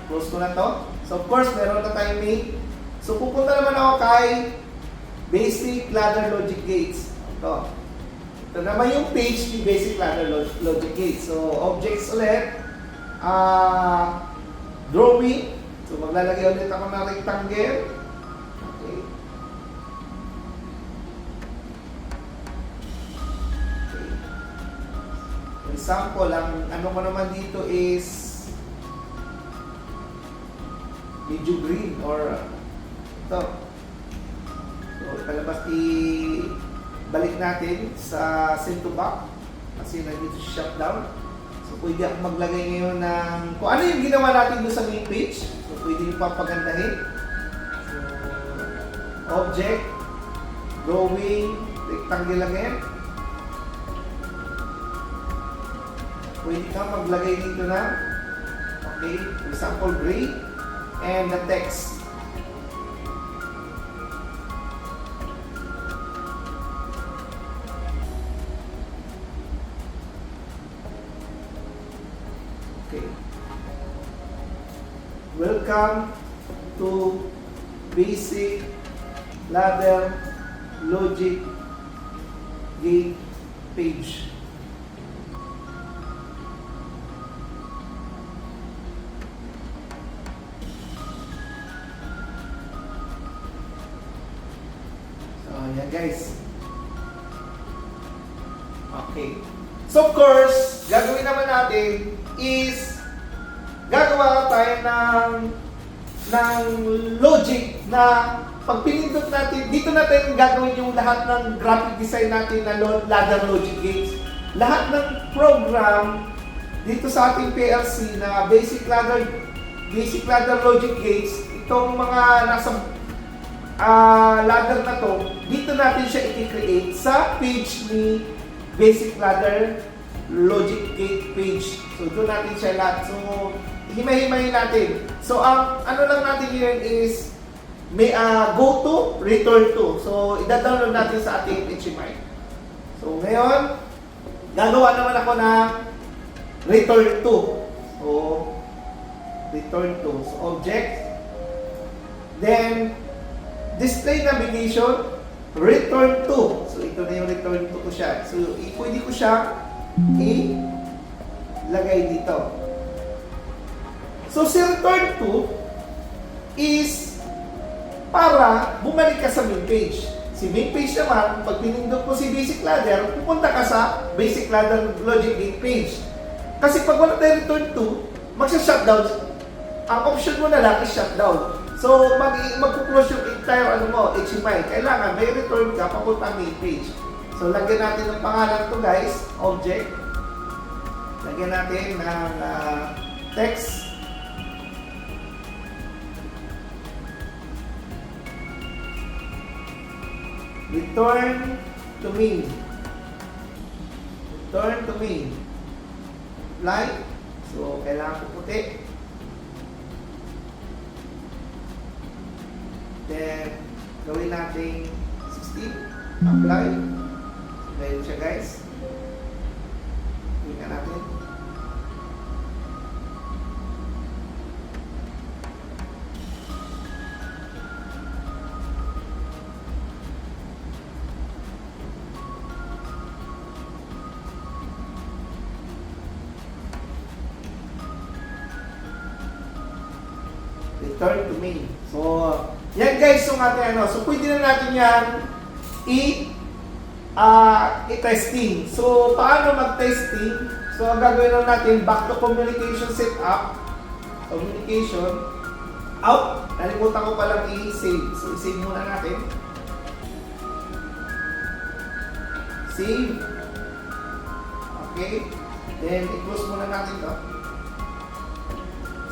close ko na to. So So of course, meron na tayong main. So pupunta naman ako kay basic ladder logic gates. Ito naman yung page ni basic ladder logic gates. So objects ulit. Drawing. So maglalagay ulit ako ng rectangle. Okay. For example, ang ano ko naman dito is medyo green or ito. So palabas balik natin sa send to back kasi nandito shut down. So pwede ako maglagay ngayon ng kung ano yung ginawa natin doon sa main page. So pwede nyo papagandahin. So object, drawing, rectangle again. Pwede ka maglagay dito na okay, for example gray and the text. Okay. Welcome to basic ladder logic gate page. Ayan guys. Okay. So of course, gagawin naman natin is gagawa tayo ng logic na pag pinindot natin, dito natin gagawin yung lahat ng graphic design natin na ladder logic gates. Lahat ng program dito sa ating PLC na basic ladder logic gates, itong mga nasa ladder na to, dito natin siya i-create sa page ni basic ladder logic gate page. So doon natin siya lahat. So himay-himayin natin. So ang ano lang natin yun is may go to, return to. So ida-download natin sa ating HMI. So ngayon, gagawa naman ako na return to. So return to. So object. Then display navigation, return to. So ito na yung return to ko siya. So pwede ko siya ilagay dito. So si return to is para bumalik ka sa main page. Si main page naman, pag pinindot mo si basic ladder, pupunta ka sa basic ladder logic gate page. Kasi pag wala tayo return to, magsha-shutdown. Ang option mo na lang is shutdown. So, magpo-close yung entire HMI. Kailangan may return ka papunta main page. So, lagyan natin ng pangalan to guys, object. Lagyan natin ng text. Return to main. Return to main. Apply. So, kailangan ko puti. Then, gawin natin 16. Apply. Gawin siya guys. Tingnan natin. Return to main. So, yan guys yung ating So pwede na natin yan i-testing. So paano mag-testing? So ang gagawin lang natin, back to communication setup. Communication out. Nalimutan ko palang i-save. So i-save muna natin. Save. Okay. Then i-close muna natin to.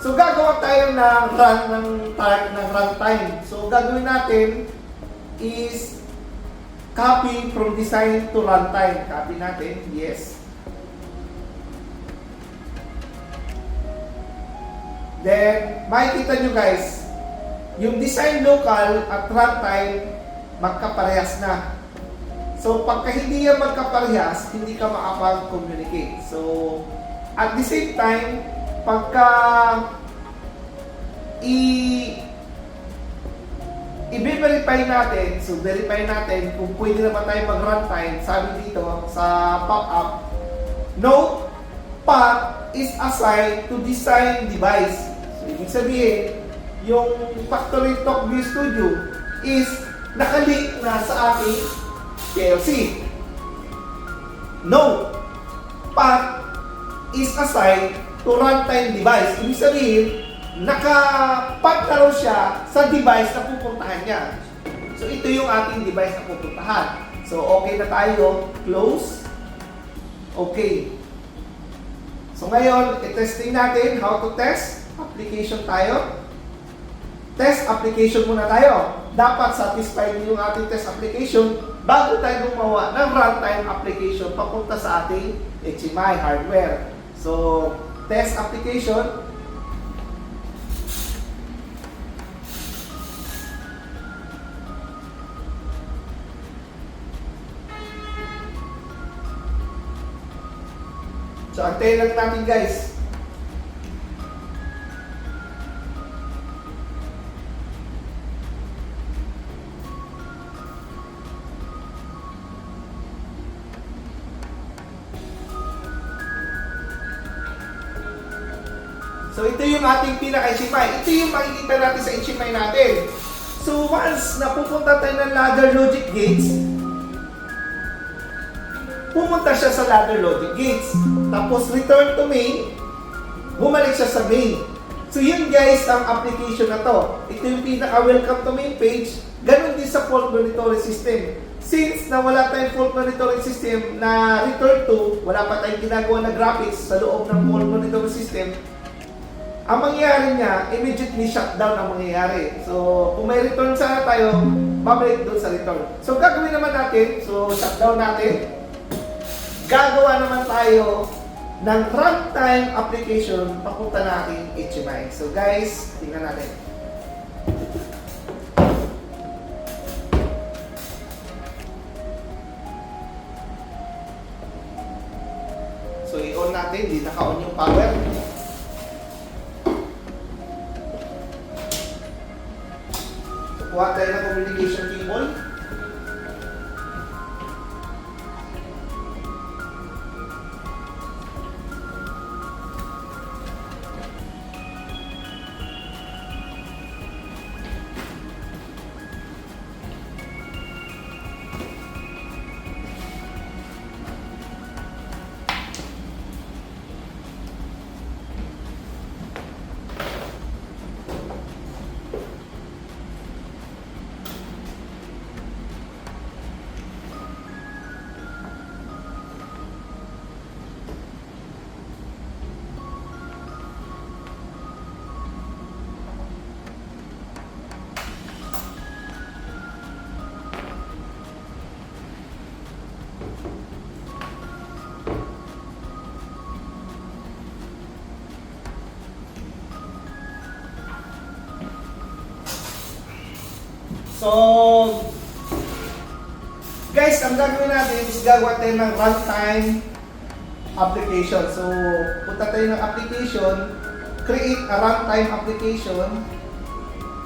So gagawa tayo ng runtime. So gagawin natin is copy from design to runtime. Copy natin, yes. Then makikita nyo guys, yung design local at runtime magkaparehas na. So pagka hindi yan magkaparehas, hindi ka makapag-communicate. So at the same time, pagka i-verify natin, so verify natin kung pwede na ba tayo mag-runtime. Sabi dito sa pop-up, note, path is assigned to design device. So, ibig sabihin, yung Factory Talk View Studio is nakalink na sa ating PLC. Note, path is assigned to runtime device. Ibig sabihin, nakapack na raw siya sa device na pupuntahan niya. So, ito yung ating device na pupuntahan. So, okay na tayo. Close. Okay. So, ngayon, i-testing natin how to test. Application tayo. Test application muna tayo. Dapat satisfied yung ating test application bago tayo gumawa ng runtime application papunta sa ating HMI hardware. So, test application. So, antayin lang natin guys. So, ito yung ating pinaka-HMI. Ito yung makikita natin sa HMI natin. So, once na pupunta tayo ng ladder logic gates, pumunta siya sa ladder logic gates. Tapos, return to main, bumalik siya sa main. So, yun guys, ang application na to. Ito yung pinaka-welcome to main page. Ganon din sa fault monitoring system. Since na wala tayong fault monitoring system na return to, wala pa tayong ginagawa na graphics sa loob ng fault monitoring system, ang mangyayari niya, immediately shutdown ang mangyayari. So, kung may return sana tayo, babalik doon sa return. So, gagawin naman natin, so shutdown natin. Gagawa naman tayo ng runtime application papunta na ating HMI. So, guys, tingnan natin. So, i-on natin, hindi naka-on yung power. Kuha tayo ng communication cable. So, guys, ang gagawin natin is gagawa tayo ng runtime application. So, punta tayo ng application, create a runtime application.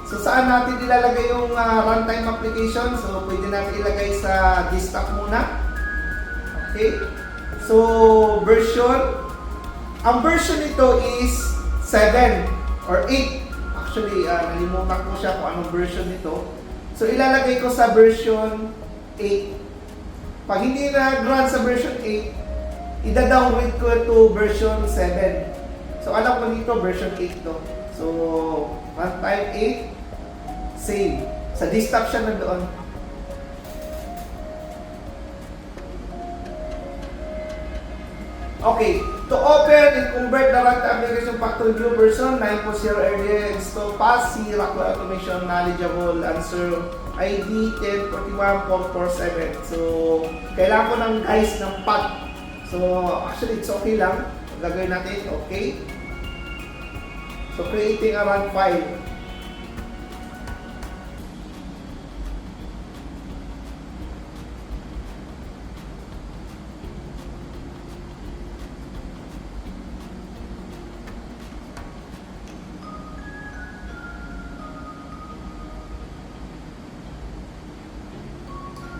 So, saan natin ilalagay yung runtime application? So, pwede natin ilagay sa desktop muna. Okay? So, version. Ang version nito is 7 or 8. Actually, nalimutan ko siya kung anong version nito. So, ilalagay ko sa version 8. Pag hindi na-run sa version 8, ida-downgrade ko to version 7. So, alam ko dito, version 8 to. So, runtime 8, save. Sa desktop siya nandoon. Okay, to open and convert the runtime application Factory View version 9.0 area install PASI Rockwell Automation Knowledgeable answer ID 1041447. So, kailangan ko ng guys ng path. So, actually it's okay lang. Gagawin natin, okay. So, creating a run file.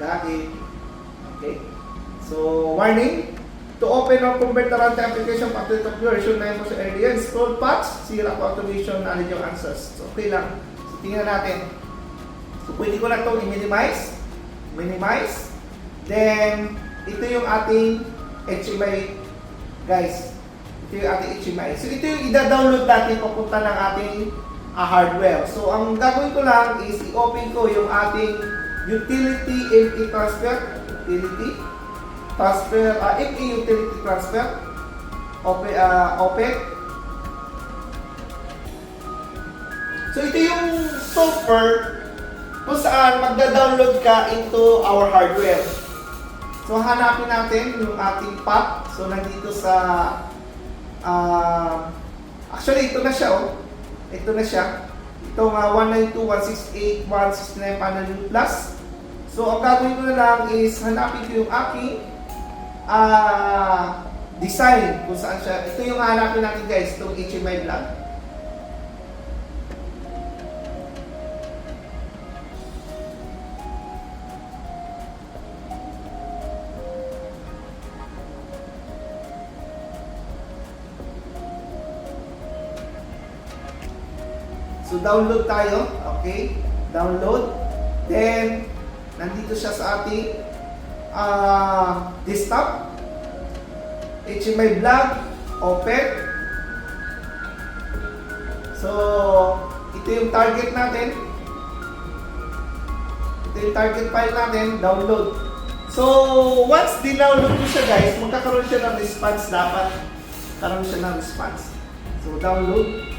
lagi. Okay. So, warning. To open or convert the runtime application of update of version 9 mo sa earlier, install patch, sira po automation, knowledge yung answers. So, okay lang. So, tingnan natin. So, pwede ko na ito i-minimize. Minimize. Then, ito yung ating HMI, guys. Ito yung ating HMI. So, ito yung i-download natin papunta ng ating hardware. So, ang gagawin ko lang is i-open ko yung ating utility ME transfer. Utility transfer, ME utility transfer. Open. So, ito yung software kung saan magda-download ka into our hardware. So, hanapin natin yung ating path. So, nandito sa actually, ito na siya, oh. Ito na siya. Itong 192.168.169 panel plus. So, ang gagawin ko na lang is hanapin ko yung aking design kung saan siya. Ito yung hanapin natin, guys, itong HMI block. So, download tayo. Okay? Download. Then, nandito siya sa ating desktop. HMI block. Open. So, ito yung target natin. Ito yung target file natin. Download. So, once dinownload ko siya, guys, magkakaroon siya ng response dapat. Karoon siya ng response. So, download.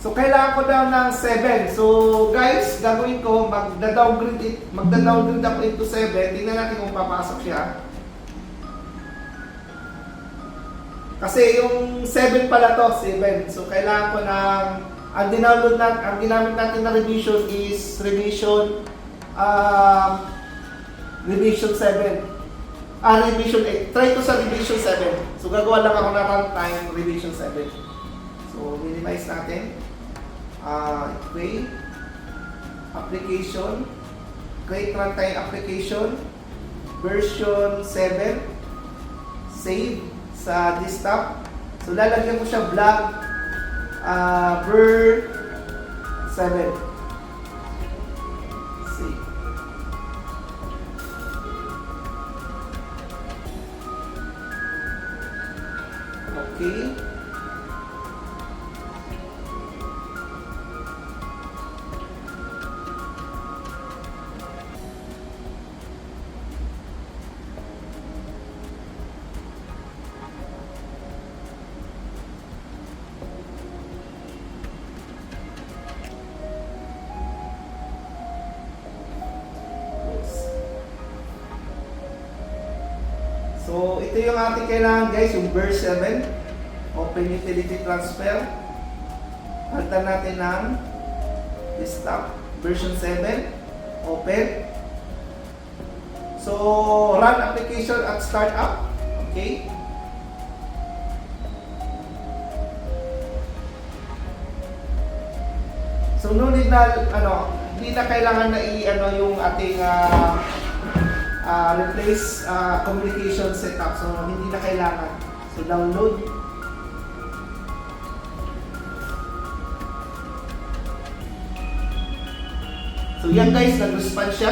So, kailangan ko daw ng 7. So, guys, gagawin ko, magda-downgrade ako into 7. Tingnan natin kung papasok siya. Kasi yung 7 pala to, 7. So, kailangan ko ng, ang ginamit natin na revision is revision 7. Revision 8. Try ko sa revision 7. So, gagawa lang ako na runtime revision 7. So, minimize natin. Create application, create runtime application, version 7, save sa desktop. So, lalagyan ko siya block ver 7. Save. Okay. So, ito yung ating kailangan, guys, yung version 7. Open utility transfer. Palitan natin ng desktop. Version 7. Open. So, run application at startup. Okay. So, no need na, hindi na kailangan na yung ating replace communication setup. So, hindi na kailangan. So, download. So, yan, guys, nag-respond siya.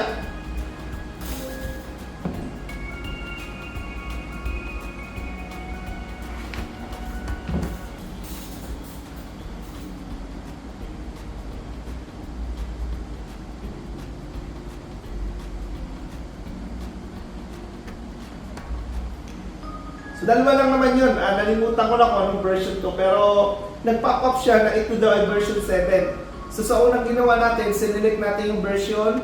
So, dalawa lang naman yun. Nalimutan ko lang kung anong version to. Pero, nag-pop up siya na ito daw ay version 7. So, sa unang ginawa natin, sinelect natin yung version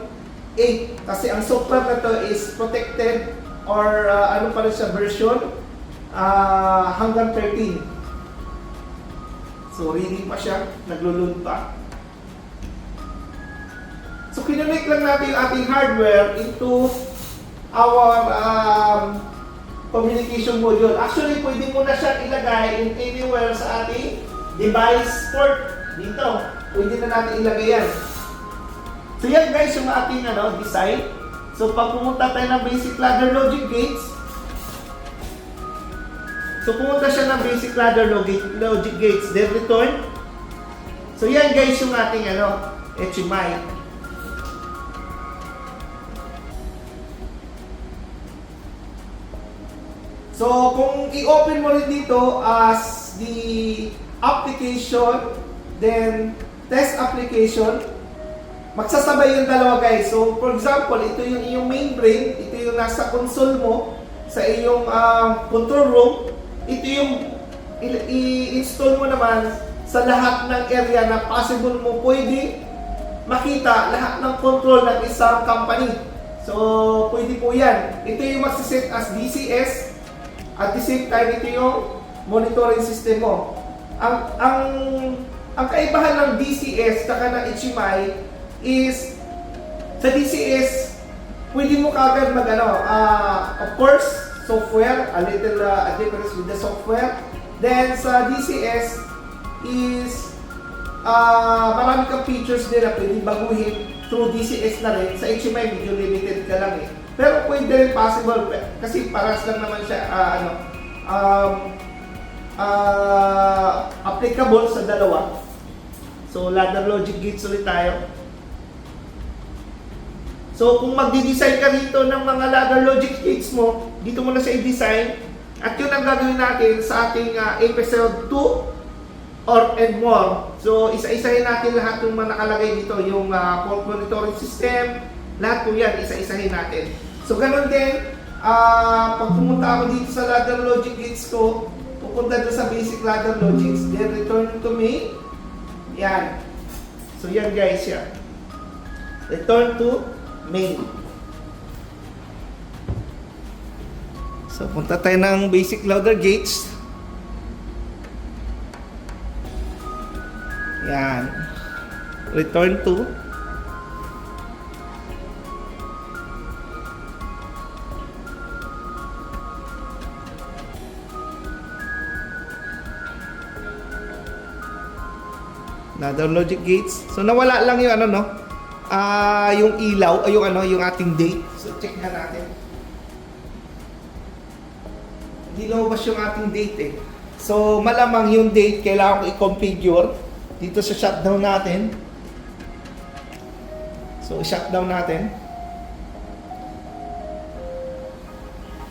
8. Kasi ang software na to is protected or ano pa rin siya version hanggang 13. So, reading pa siya. Naglo-load pa. So, kinonect lang natin yung ating hardware into our communication module. Actually, pwede mo na siya ilagay in anywhere sa ating device port dito. Pwede na natin ilagay yan. So yan guys yung ating design. So pag pumunta tayo ng basic ladder logic gates, so pumunta siya ng basic ladder logic gates, then return. So yan guys yung ating HMI. So kung i-open mo rin dito as the application, then test application, magsasabay yung dalawa guys. So for example, ito yung iyong mainframe, ito yung nasa console mo, sa iyong control room, ito yung i-install mo naman sa lahat ng area na possible mo pwede makita lahat ng control ng isang company. So pwede po yan. Ito yung magsiset as DCS, at the same time ito yung monitoring system mo. Ang kaibahan ng DCS saka ng HMI is sa DCS pwede mo kagad of course software, a little difference with the software. Then sa DCS is marami kang features din na pwede baguhin through DCS na rin. Sa HMI medyo limited ka lang pero pwede rin possible kasi paras lang naman siya applicable sa dalawa. So ladder logic gates ulit tayo. So kung magdi-design ka dito ng mga ladder logic gates mo, dito mo na siya i-design. At yun ang gagawin natin sa ating episode 2 and more. So isa-isahin natin lahat ng mga nakalagay dito, yung fault monitoring system, lahat po yan, isa-isahin natin. So ganun din, pag pumunta ako dito sa ladder logic gates ko, pupunta doon sa basic ladder logics, then return to main. Yan. So yan guys, yan. Return to main. So punta tayo ng basic ladder gates. Yan. Return to. Ladder logic gates. So nawala lang yung yung ilaw, yung ating date. So check na natin. Hindi lumabas yung ating date So malamang yung date kailangan ko i-configure dito sa shutdown natin. So i-shutdown natin.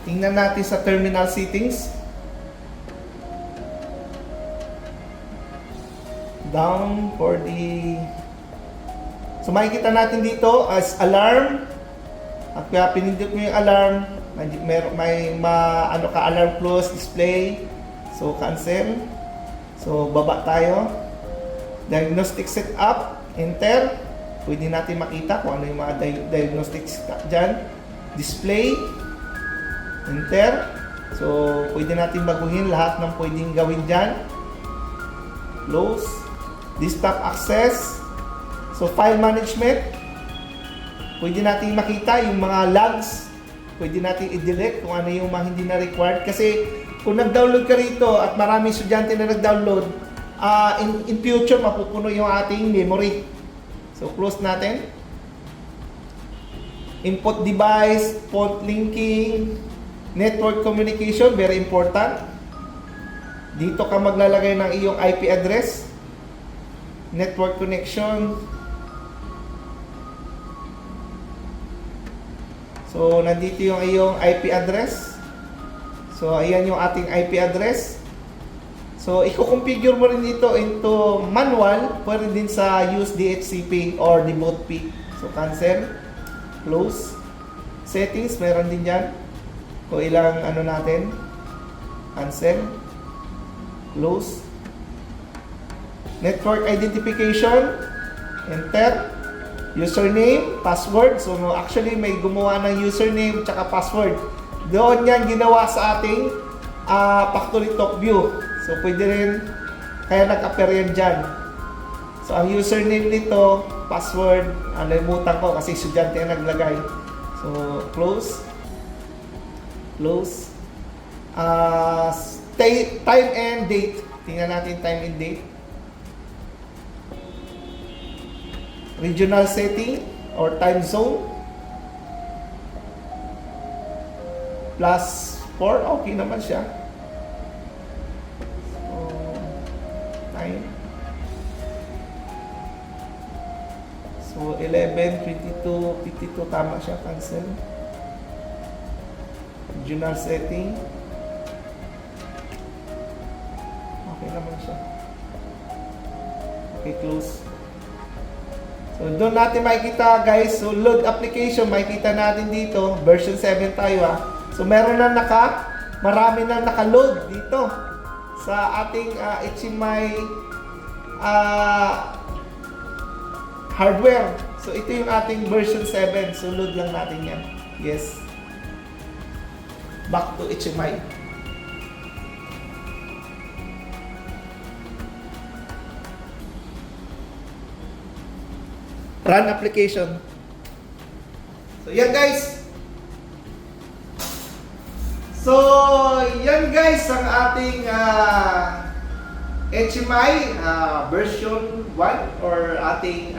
Tingnan natin sa terminal settings. Down for the... So makikita natin dito as alarm. At kaya pinindot mo yung alarm, may alarm close display. So cancel. So baba tayo. Diagnostic setup, enter. Pwede natin makita kung ano yung mga diagnostics dyan. Display, enter. So pwede natin baguhin lahat ng pwedeng gawin dyan. Close. Desktop access. So file management, pwede natin makita yung mga logs, pwede natin i-delete kung ano yung mga hindi na required. Kasi kung nag-download ka rito at marami estudyante na nag-download, in future mapupuno yung ating memory. So close natin. Input device, port linking, network communication, very important. Dito ka maglalagay ng iyong IP address, network connection. So, nandito yung iyong IP address. So, ayan yung ating IP address. So, i-configure mo rin dito into manual, pwede din sa use DHCP or default P. So, cancel, close. Settings, meron din dyan. Kung ilang natin. Cancel, close. Network identification, enter. Username, password. So actually may gumawa ng username at password. Doon yan ginawa sa ating factory top view. So pwede rin, kaya nag-appear yan dyan. So ang username nito, password, nalimutan ko kasi estudyante ang naglagay. So close. Close. Time and date. Tingnan natin time and date. regional setting or time zone. Plus 4, okay naman siya. So, 9. So, 11, 22, 52, tama siya, cancel. Regional setting. Okay naman siya. Okay, close. So, doon natin makikita guys. So, load application, makikita natin dito. Version 7 tayo So, meron na marami na naka-load dito sa ating HMI hardware. So, ito yung ating version 7. So, load lang natin yan. Yes. Back to HMI. Run application. So, yan guys. So, yan guys ang ating HMI version 1 or ating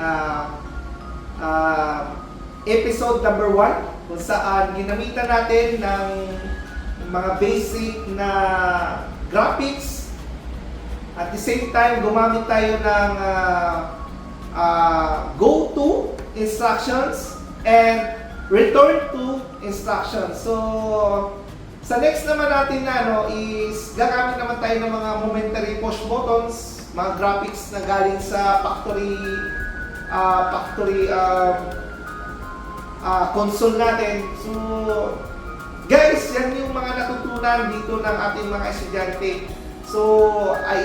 episode number 1 kung saan ginamitan natin ng mga basic na graphics. At the same time, gumamit tayo ng go to instructions and return to instructions. So, sa next naman natin na is gagamit naman tayo ng mga momentary push buttons, mga graphics na galing sa factory console natin. So, guys, yan yung mga natutunan dito ng ating mga estudyante. So, I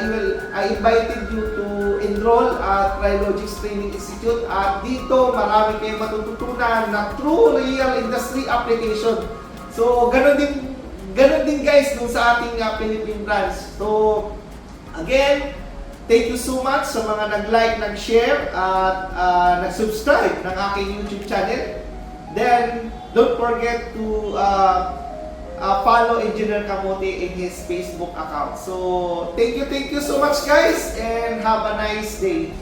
invited you to enroll at Trilogix Training Institute at dito marami kayong matututunan na true real industry application. So, ganun din guys dun sa ating Philippine branch. So, again, thank you so much sa mga nag-like, nag-share at nag-subscribe ng aking YouTube channel. Then, don't forget to follow Engineer Kamote in his Facebook account. So, thank you so much guys and have a nice day.